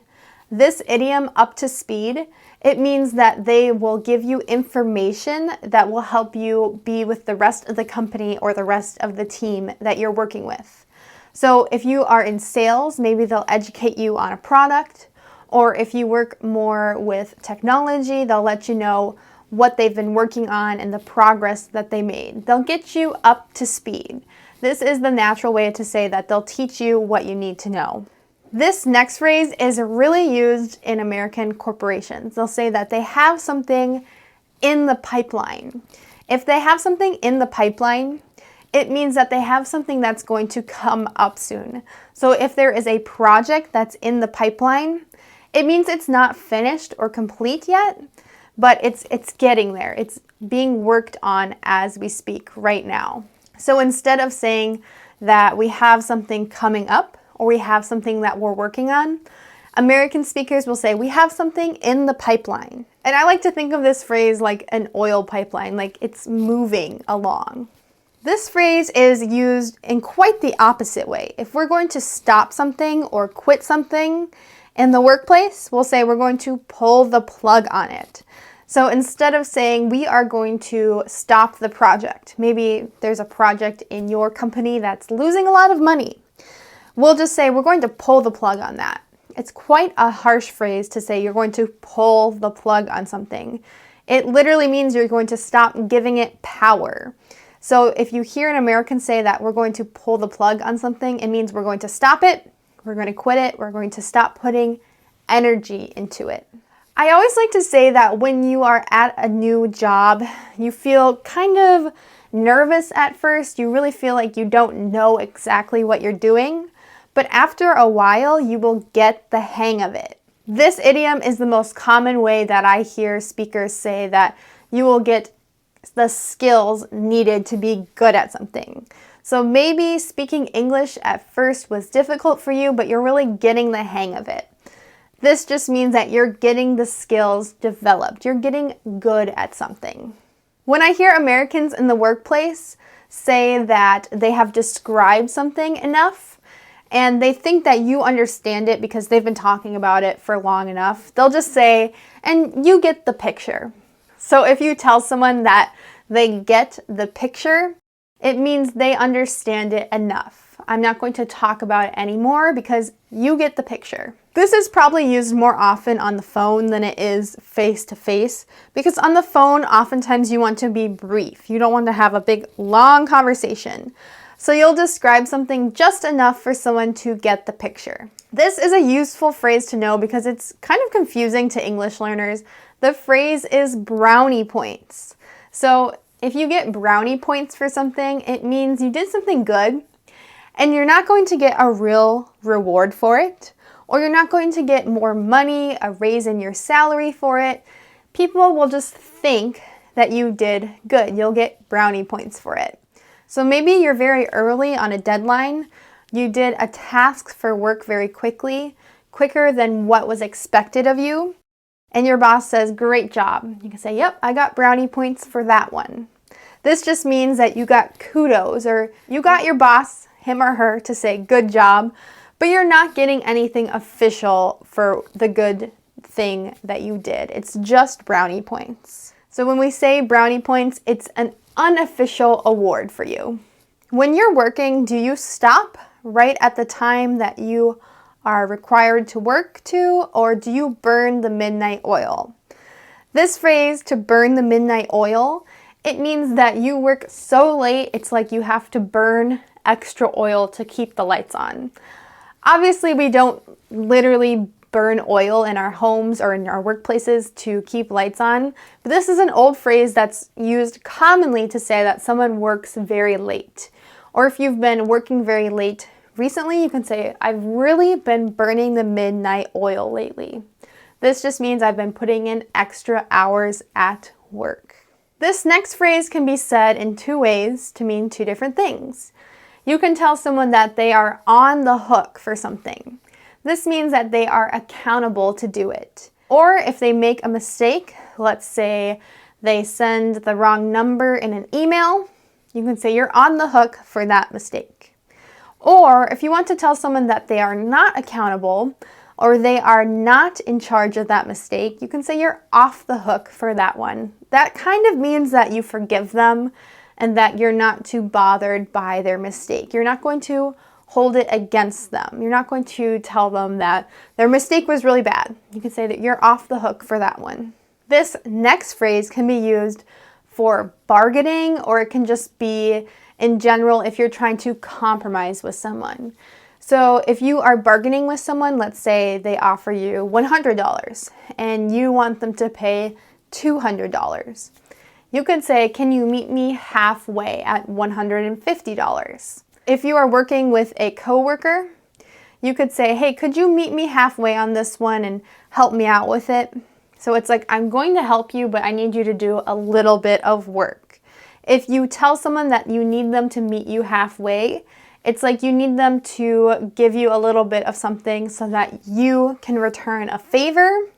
S1: This idiom, up to speed, it means that they will give you information that will help you be with the rest of the company or the rest of the team that you're working with. So if you are in sales, maybe they'll educate you on a product, or if you work more with technology, they'll let you know what they've been working on and the progress that they made. They'll get you up to speed. This is the natural way to say that they'll teach you what you need to know. This next phrase is really used in American corporations. They'll say that they have something in the pipeline. If they have something in the pipeline, it means that they have something that's going to come up soon. So if there is a project that's in the pipeline, it means it's not finished or complete yet, but it's getting there. It's being worked on as we speak right now. So instead of saying that we have something coming up, or we have something that we're working on, American speakers will say, we have something in the pipeline. And I like to think of this phrase like an oil pipeline, like it's moving along. This phrase is used in quite the opposite way. If we're going to stop something or quit something in the workplace, we'll say we're going to pull the plug on it. So instead of saying we are going to stop the project, maybe there's a project in your company that's losing a lot of money. We'll just say we're going to pull the plug on that. It's quite a harsh phrase to say you're going to pull the plug on something. It literally means you're going to stop giving it power. So if you hear an American say that we're going to pull the plug on something, it means we're going to stop it, we're going to quit it, we're going to stop putting energy into it. I always like to say that when you are at a new job, you feel kind of nervous at first. You really feel like you don't know exactly what you're doing. But after a while, you will get the hang of it. This idiom is the most common way that I hear speakers say that you will get the skills needed to be good at something. So maybe speaking English at first was difficult for you, but you're really getting the hang of it. This just means that you're getting the skills developed. You're getting good at something. When I hear Americans in the workplace say that they have described something enough and they think that you understand it because they've been talking about it for long enough, they'll just say, and you get the picture. So if you tell someone that they get the picture, it means they understand it enough. I'm not going to talk about it anymore because you get the picture. This is probably used more often on the phone than it is face-to-face, because on the phone, oftentimes you want to be brief. You don't want to have a big, long conversation. So you'll describe something just enough for someone to get the picture. This is a useful phrase to know because it's kind of confusing to English learners. The phrase is brownie points. So if you get brownie points for something, it means you did something good and you're not going to get a real reward for it, or you're not going to get more money, a raise in your salary for it. People will just think that you did good. You'll get brownie points for it. So maybe you're very early on a deadline. You did a task for work very quickly, quicker than what was expected of you. And your boss says, great job. You can say, yep, I got brownie points for that one. This just means that you got kudos, or you got your boss, him or her, to say good job, but you're not getting anything official for the good thing that you did. It's just brownie points. So when we say brownie points, it's an unofficial award for you. When you're working, do you stop right at the time that you are required to work to, or do you burn the midnight oil? This phrase, to burn the midnight oil, it means that you work so late, it's like you have to burn extra oil to keep the lights on. Obviously, we don't literally burn oil in our homes or in our workplaces to keep lights on, but this is an old phrase that's used commonly to say that someone works very late. Or if you've been working very late recently, you can say, I've really been burning the midnight oil lately. This just means I've been putting in extra hours at work. This next phrase can be said in two ways to mean two different things. You can tell someone that they are on the hook for something. This means that they are accountable to do it. Or if they make a mistake, let's say they send the wrong number in an email, you can say you're on the hook for that mistake. Or if you want to tell someone that they are not accountable or they are not in charge of that mistake, you can say you're off the hook for that one. That kind of means that you forgive them and that you're not too bothered by their mistake. You're not going to hold it against them. You're not going to tell them that their mistake was really bad. You can say that you're off the hook for that one. This next phrase can be used for bargaining, or it can just be in general if you're trying to compromise with someone. So if you are bargaining with someone, let's say they offer you $100 and you want them to pay $200. You could say, can you meet me halfway at $150? If you are working with a coworker, you could say, hey, could you meet me halfway on this one and help me out with it? So it's like, I'm going to help you, but I need you to do a little bit of work. If you tell someone that you need them to meet you halfway, it's like you need them to give you a little bit of something so that you can return a favor,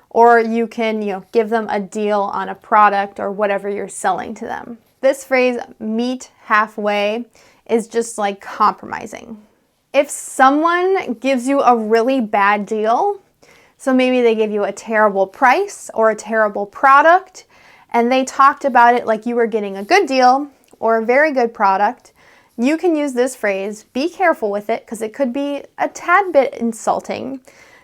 S1: or you can, give them a deal on a product or whatever you're selling to them. This phrase, meet halfway, is just like compromising. If someone gives you a really bad deal, so maybe they give you a terrible price or a terrible product, and they talked about it like you were getting a good deal or a very good product, you can use this phrase. Be careful with it because it could be a tad bit insulting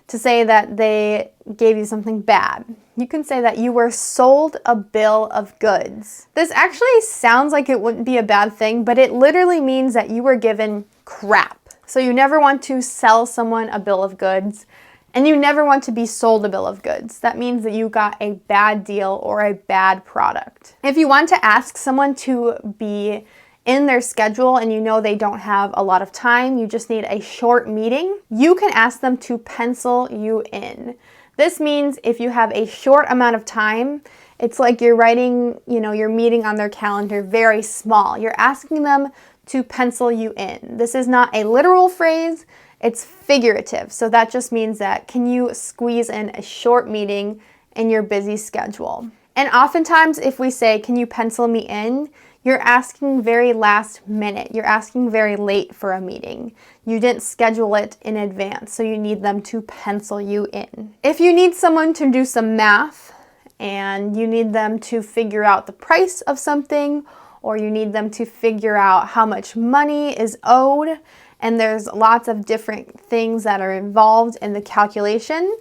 S1: to say that they gave you something bad. You can say that you were sold a bill of goods. This actually sounds like it wouldn't be a bad thing, but it literally means that you were given crap. So you never want to sell someone a bill of goods, and you never want to be sold a bill of goods. That means that you got a bad deal or a bad product. If you want to ask someone to be in their schedule and you know they don't have a lot of time, you just need a short meeting, you can ask them to pencil you in. This means if you have a short amount of time, It's like you're writing, your meeting on their calendar very small. You're asking them to pencil you in. This is not a literal phrase, it's figurative. So that just means that can you squeeze in a short meeting in your busy schedule? And oftentimes if we say, can you pencil me in? You're asking very last minute. You're asking very late for a meeting. You didn't schedule it in advance, so you need them to pencil you in. If you need someone to do some math and you need them to figure out the price of something, or you need them to figure out how much money is owed, and there's lots of different things that are involved in the calculation,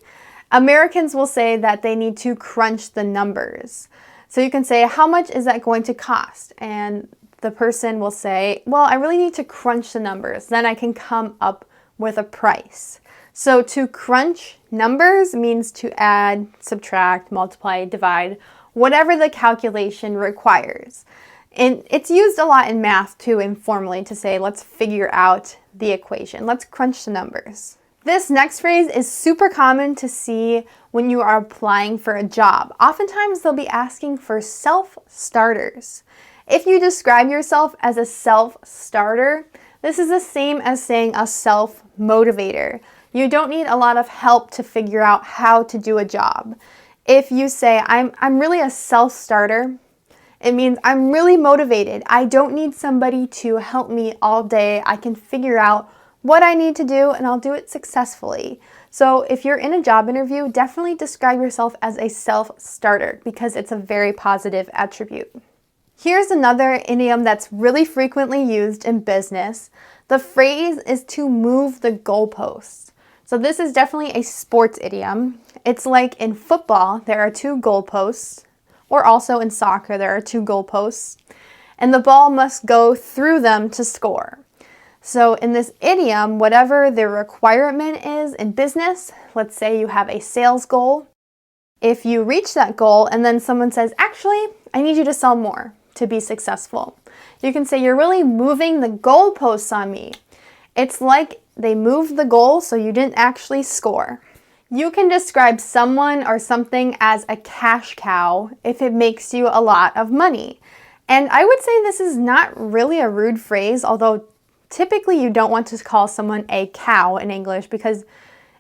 S1: Americans will say that they need to crunch the numbers. So you can say, how much is that going to cost? And the person will say, well, I really need to crunch the numbers. Then I can come up with a price. So to crunch numbers means to add, subtract, multiply, divide, whatever the calculation requires. And it's used a lot in math too, informally, to say, let's figure out the equation. Let's crunch the numbers. This next phrase is super common to see when you are applying for a job. Oftentimes they'll be asking for self-starters. If you describe yourself as a self-starter, this is the same as saying a self-motivator. You don't need a lot of help to figure out how to do a job. If you say, I'm really a self-starter, it means I'm really motivated. I don't need somebody to help me all day. I can figure out what I need to do and I'll do it successfully. So if you're in a job interview, definitely describe yourself as a self-starter because it's a very positive attribute. Here's another idiom that's really frequently used in business. The phrase is to move the goalposts. So this is definitely a sports idiom. It's like in football, there are 2 goalposts, or also in soccer, there are 2 goalposts, and the ball must go through them to score. So in this idiom, whatever the requirement is in business, let's say you have a sales goal. If you reach that goal and then someone says, actually, I need you to sell more to be successful, you can say, you're really moving the goalposts on me. It's like they moved the goal so you didn't actually score. You can describe someone or something as a cash cow if it makes you a lot of money. And I would say this is not really a rude phrase, although typically you don't want to call someone a cow in English because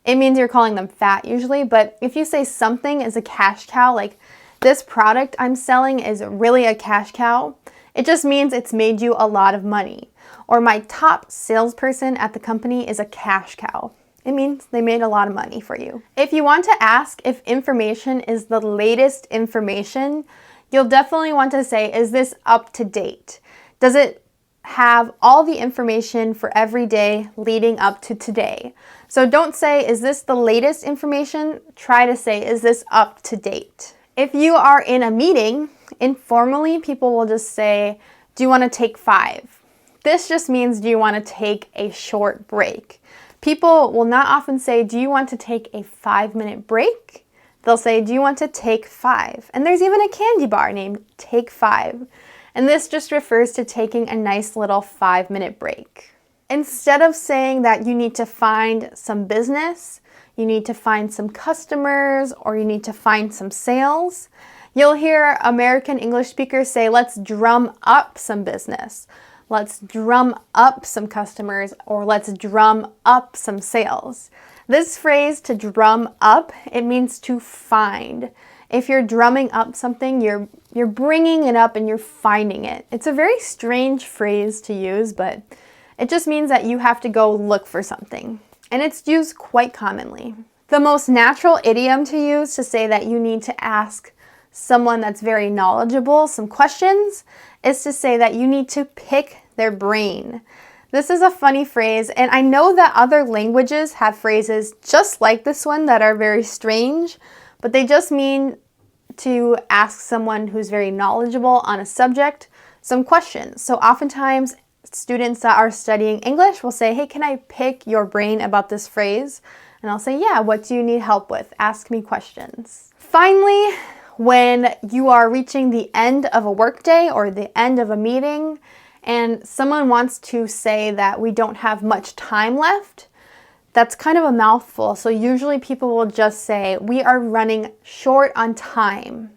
S1: it means you're calling them fat usually. But if you say something is a cash cow, like this product I'm selling is really a cash cow, it just means it's made you a lot of money. Or my top salesperson at the company is a cash cow. It means they made a lot of money for you. If you want to ask if information is the latest information, you'll definitely want to say, is this up to date? Does it have all the information for every day leading up to today? So don't say, is this the latest information? Try to say, is this up to date? If you are in a meeting, informally, people will just say, do you want to take 5? This just means, do you want to take a short break? People will not often say, do you want to take a 5-minute break? They'll say, do you want to take 5? And there's even a candy bar named Take 5. And this just refers to taking a nice little 5-minute break. Instead of saying that you need to find some business, you need to find some customers, or you need to find some sales, you'll hear American English speakers say, let's drum up some business. Let's drum up some customers, or let's drum up some sales. This phrase, to drum up, it means to find. If you're drumming up something, you're bringing it up and you're finding it. It's a very strange phrase to use, but it just means that you have to go look for something. And it's used quite commonly. The most natural idiom to use to say that you need to ask someone that's very knowledgeable some questions is to say that you need to pick their brain. This is a funny phrase, and I know that other languages have phrases just like this one that are very strange, but they just mean to ask someone who's very knowledgeable on a subject some questions. So oftentimes students that are studying English will say, hey, can I pick your brain about this phrase? And I'll say, yeah, what do you need help with? Ask me questions. Finally, when you are reaching the end of a workday or the end of a meeting and someone wants to say that we don't have much time left, that's kind of a mouthful. So usually people will just say, we are running short on time.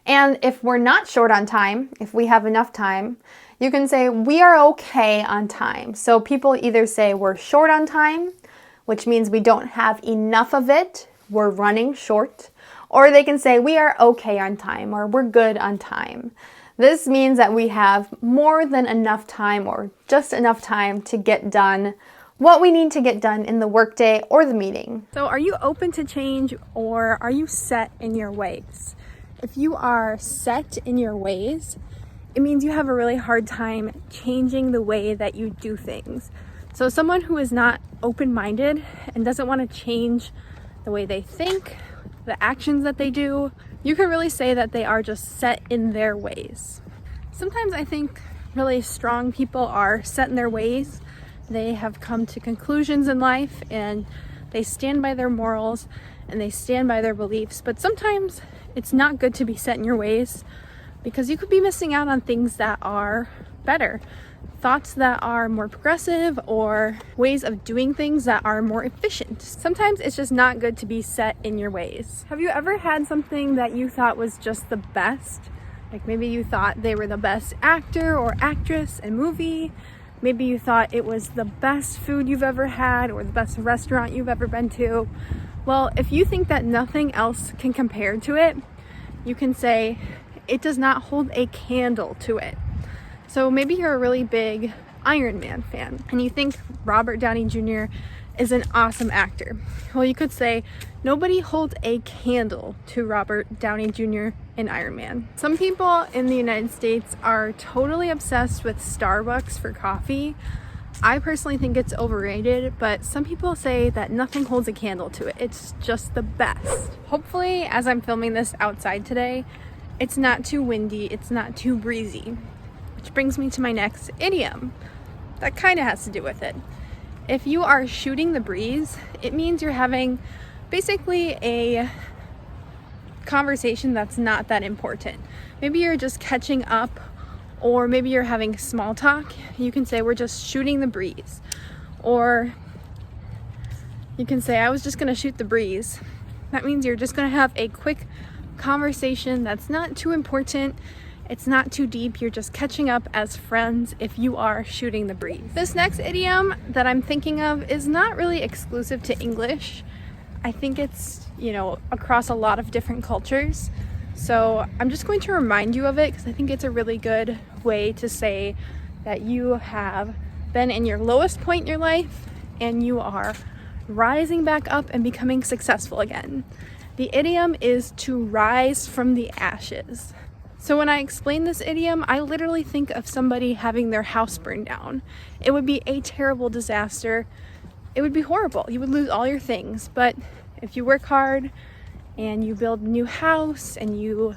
S1: And if we're not short on time, if we have enough time, you can say we are okay on time. So people either say we're short on time, which means we don't have enough of it, we're running short, or they can say we are okay on time or we're good on time. This means that we have more than enough time or just enough time to get done what we need to get done in the workday or the meeting. So are you open to change or are you set in your ways? If you are set in your ways, it means you have a really hard time changing the way that you do things. So someone who is not open-minded and doesn't want to change the way they think, the actions that they do, you can really say that they are just set in their ways. Sometimes I think really strong people are set in their ways. They have come to conclusions in life and they stand by their morals and they stand by their beliefs. But sometimes it's not good to be set in your ways because you could be missing out on things that are better, thoughts that are more progressive or ways of doing things that are more efficient. Sometimes it's just not good to be set in your ways. Have you ever had something that you thought was just the best? Like maybe you thought they were the best actor or actress in a movie. Maybe you thought it was the best food you've ever had or the best restaurant you've ever been to. Well, if you think that nothing else can compare to it, you can say it does not hold a candle to it. So maybe you're a really big Iron Man fan and you think Robert Downey Jr. is an awesome actor. Well, you could say nobody holds a candle to Robert Downey Jr. in Iron Man. Some people in the United States are totally obsessed with Starbucks for coffee. I personally think it's overrated, but some people say that nothing holds a candle to it. It's just the best. Hopefully, as I'm filming this outside today, it's not too windy, it's not too breezy. Which brings me to my next idiom. That kind of has to do with it. If you are shooting the breeze, it means you're having basically a conversation that's not that important. Maybe you're just catching up, or maybe you're having small talk. You can say we're just shooting the breeze. Or you can say I was just gonna shoot the breeze. That means you're just gonna have a quick conversation that's not too important. It's not too deep. You're just catching up as friends if you are shooting the breeze. This next idiom that I'm thinking of is not really exclusive to English. I think it's, across a lot of different cultures. So I'm just going to remind you of it because I think it's a really good way to say that you have been in your lowest point in your life and you are rising back up and becoming successful again. The idiom is to rise from the ashes. So when I explain this idiom, I literally think of somebody having their house burned down. It would be a terrible disaster. It would be horrible. You would lose all your things. But if you work hard and you build a new house and you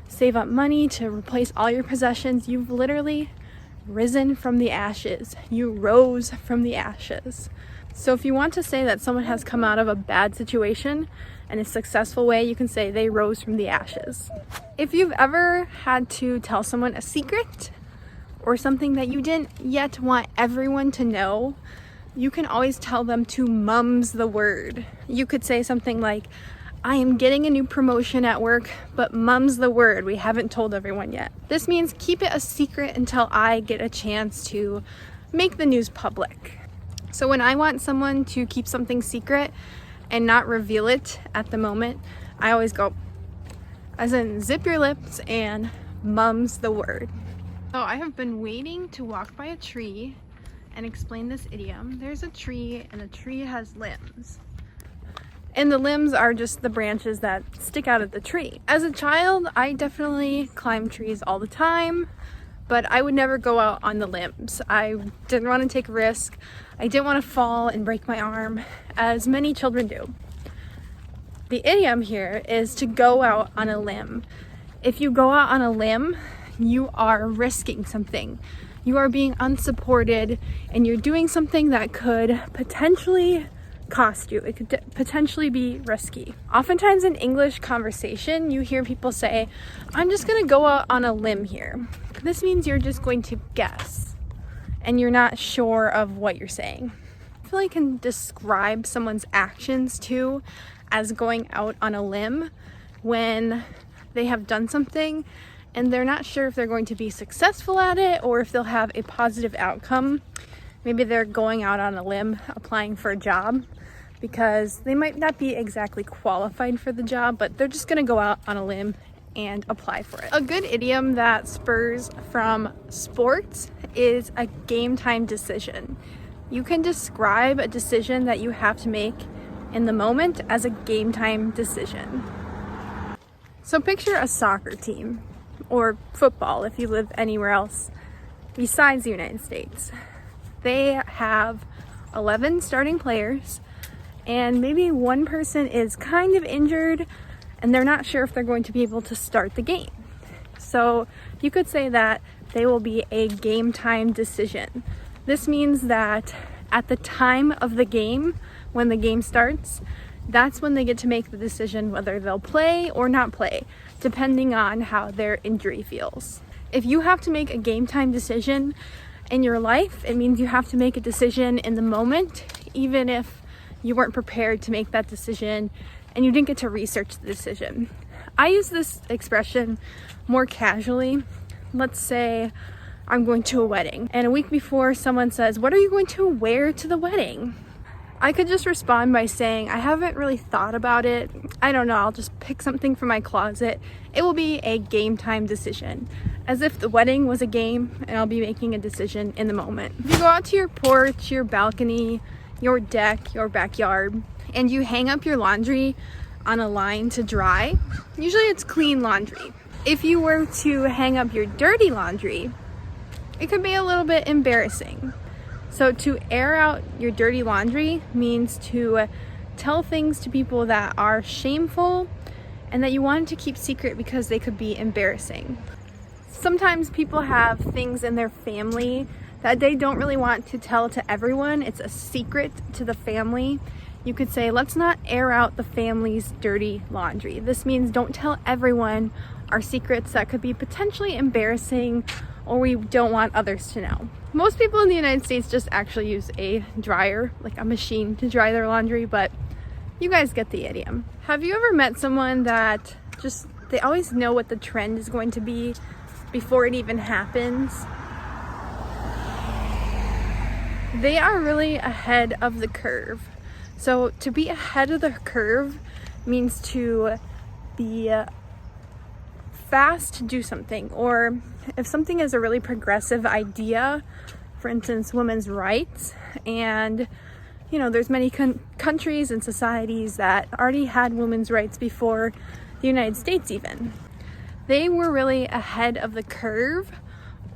S1: save up money to replace all your possessions, you've literally risen from the ashes. You rose from the ashes. So if you want to say that someone has come out of a bad situation in a successful way, you can say they rose from the ashes. If you've ever had to tell someone a secret or something that you didn't yet want everyone to know, you can always tell them to mum's the word. You could say something like, I am getting a new promotion at work, but mum's the word. We haven't told everyone yet. This means keep it a secret until I get a chance to make the news public. So when I want someone to keep something secret and not reveal it at the moment, I always go, as in zip your lips and mum's the word. So I have been waiting to walk by a tree and explain this idiom. There's a tree and the tree has limbs. And the limbs are just the branches that stick out of the tree. As a child, I definitely climbed trees all the time, but I would never go out on the limbs. I didn't want to take a risk. I didn't want to fall and break my arm, as many children do. The idiom here is to go out on a limb. If you go out on a limb, you are risking something. You are being unsupported and you're doing something that could potentially cost you. It could potentially be risky. Oftentimes in English conversation, you hear people say, I'm just gonna go out on a limb here. This means you're just going to guess and you're not sure of what you're saying. I feel like I can describe someone's actions too as going out on a limb when they have done something and they're not sure if they're going to be successful at it or if they'll have a positive outcome. Maybe they're going out on a limb applying for a job because they might not be exactly qualified for the job, but they're just gonna go out on a limb and apply for it. A good idiom that spurs from sports is a game time decision. You can describe a decision that you have to make in the moment as a game time decision. So picture a soccer team, or football if you live anywhere else besides the United States. They have 11 starting players, and maybe one person is kind of injured and they're not sure if they're going to be able to start the game. So you could say that they will be a game time decision. This means that at the time of the game, when the game starts, that's when they get to make the decision whether they'll play or not play, depending on how their injury feels. If you have to make a game time decision in your life, it means you have to make a decision in the moment, even if you weren't prepared to make that decision and you didn't get to research the decision. I use this expression more casually. Let's say I'm going to a wedding, and a week before someone says, "What are you going to wear to the wedding?" I could just respond by saying, "I haven't really thought about it. I don't know, I'll just pick something from my closet." It will be a game time decision, as if the wedding was a game and I'll be making a decision in the moment. If you go out to your porch, your balcony, your deck, your backyard, and you hang up your laundry on a line to dry, usually it's clean laundry. If you were to hang up your dirty laundry, it could be a little bit embarrassing. So to air out your dirty laundry means to tell things to people that are shameful and that you want to keep secret because they could be embarrassing. Sometimes people have things in their family that they don't really want to tell to everyone. It's a secret to the family. You could say, "Let's not air out the family's dirty laundry." This means don't tell everyone our secrets that could be potentially embarrassing or we don't want others to know. Most people in the United States just actually use a dryer, like a machine to dry their laundry, but you guys get the idiom. Have you ever met someone that they always know what the trend is going to be before it even happens? They are really ahead of the curve. So to be ahead of the curve means to be fast to do something, or if something is a really progressive idea, for instance, women's rights, and there's many countries and societies that already had women's rights before the United States even. They were really ahead of the curve,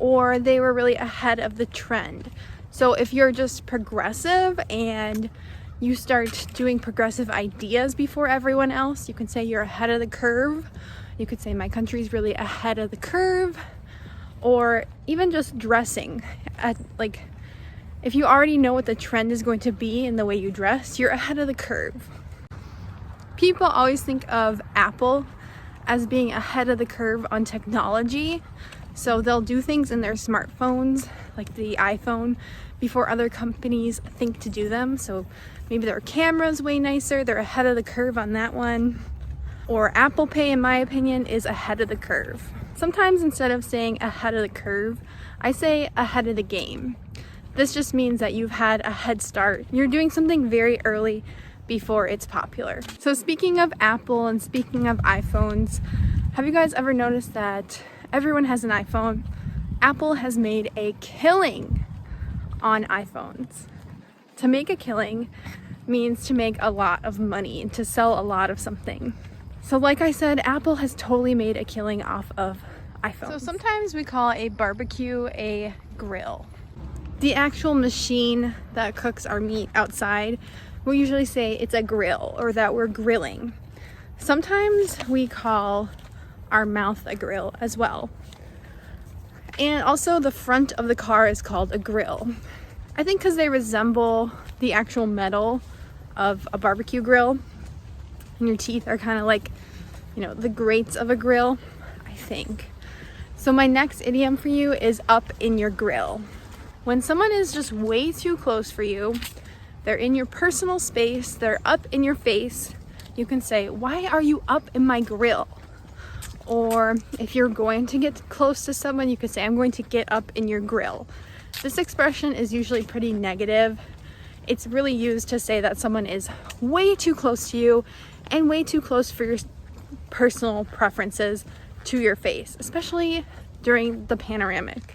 S1: or they were really ahead of the trend. So if you're just progressive and you start doing progressive ideas before everyone else, you can say you're ahead of the curve. You could say my country's really ahead of the curve. Or even just dressing. If you already know what the trend is going to be in the way you dress, you're ahead of the curve. People always think of Apple as being ahead of the curve on technology. So they'll do things in their smartphones, like the iPhone, before other companies think to do them. So maybe their camera's way nicer, they're ahead of the curve on that one. Or Apple Pay, in my opinion, is ahead of the curve. Sometimes instead of saying ahead of the curve, I say ahead of the game. This just means that you've had a head start. You're doing something very early before it's popular. So speaking of Apple and speaking of iPhones, have you guys ever noticed that everyone has an iPhone? Apple has made a killing on iPhones. To make a killing means to make a lot of money and to sell a lot of something. So like I said, Apple has totally made a killing off of iPhones. So sometimes we call a barbecue a grill. The actual machine that cooks our meat outside, we'll usually say it's a grill or that we're grilling. Sometimes we call our mouth a grill as well. And also the front of the car is called a grill. I think because they resemble the actual metal of a barbecue grill. And your teeth are kind of like, the grates of a grill, I think. So my next idiom for you is up in your grill. When someone is just way too close for you, they're in your personal space, they're up in your face, you can say, "Why are you up in my grill?" Or if you're going to get close to someone, you could say, I'm going to get up in your grill. This expression is usually pretty negative. It's really used to say that someone is way too close to you and way too close for your personal preferences to your face, especially during the panoramic.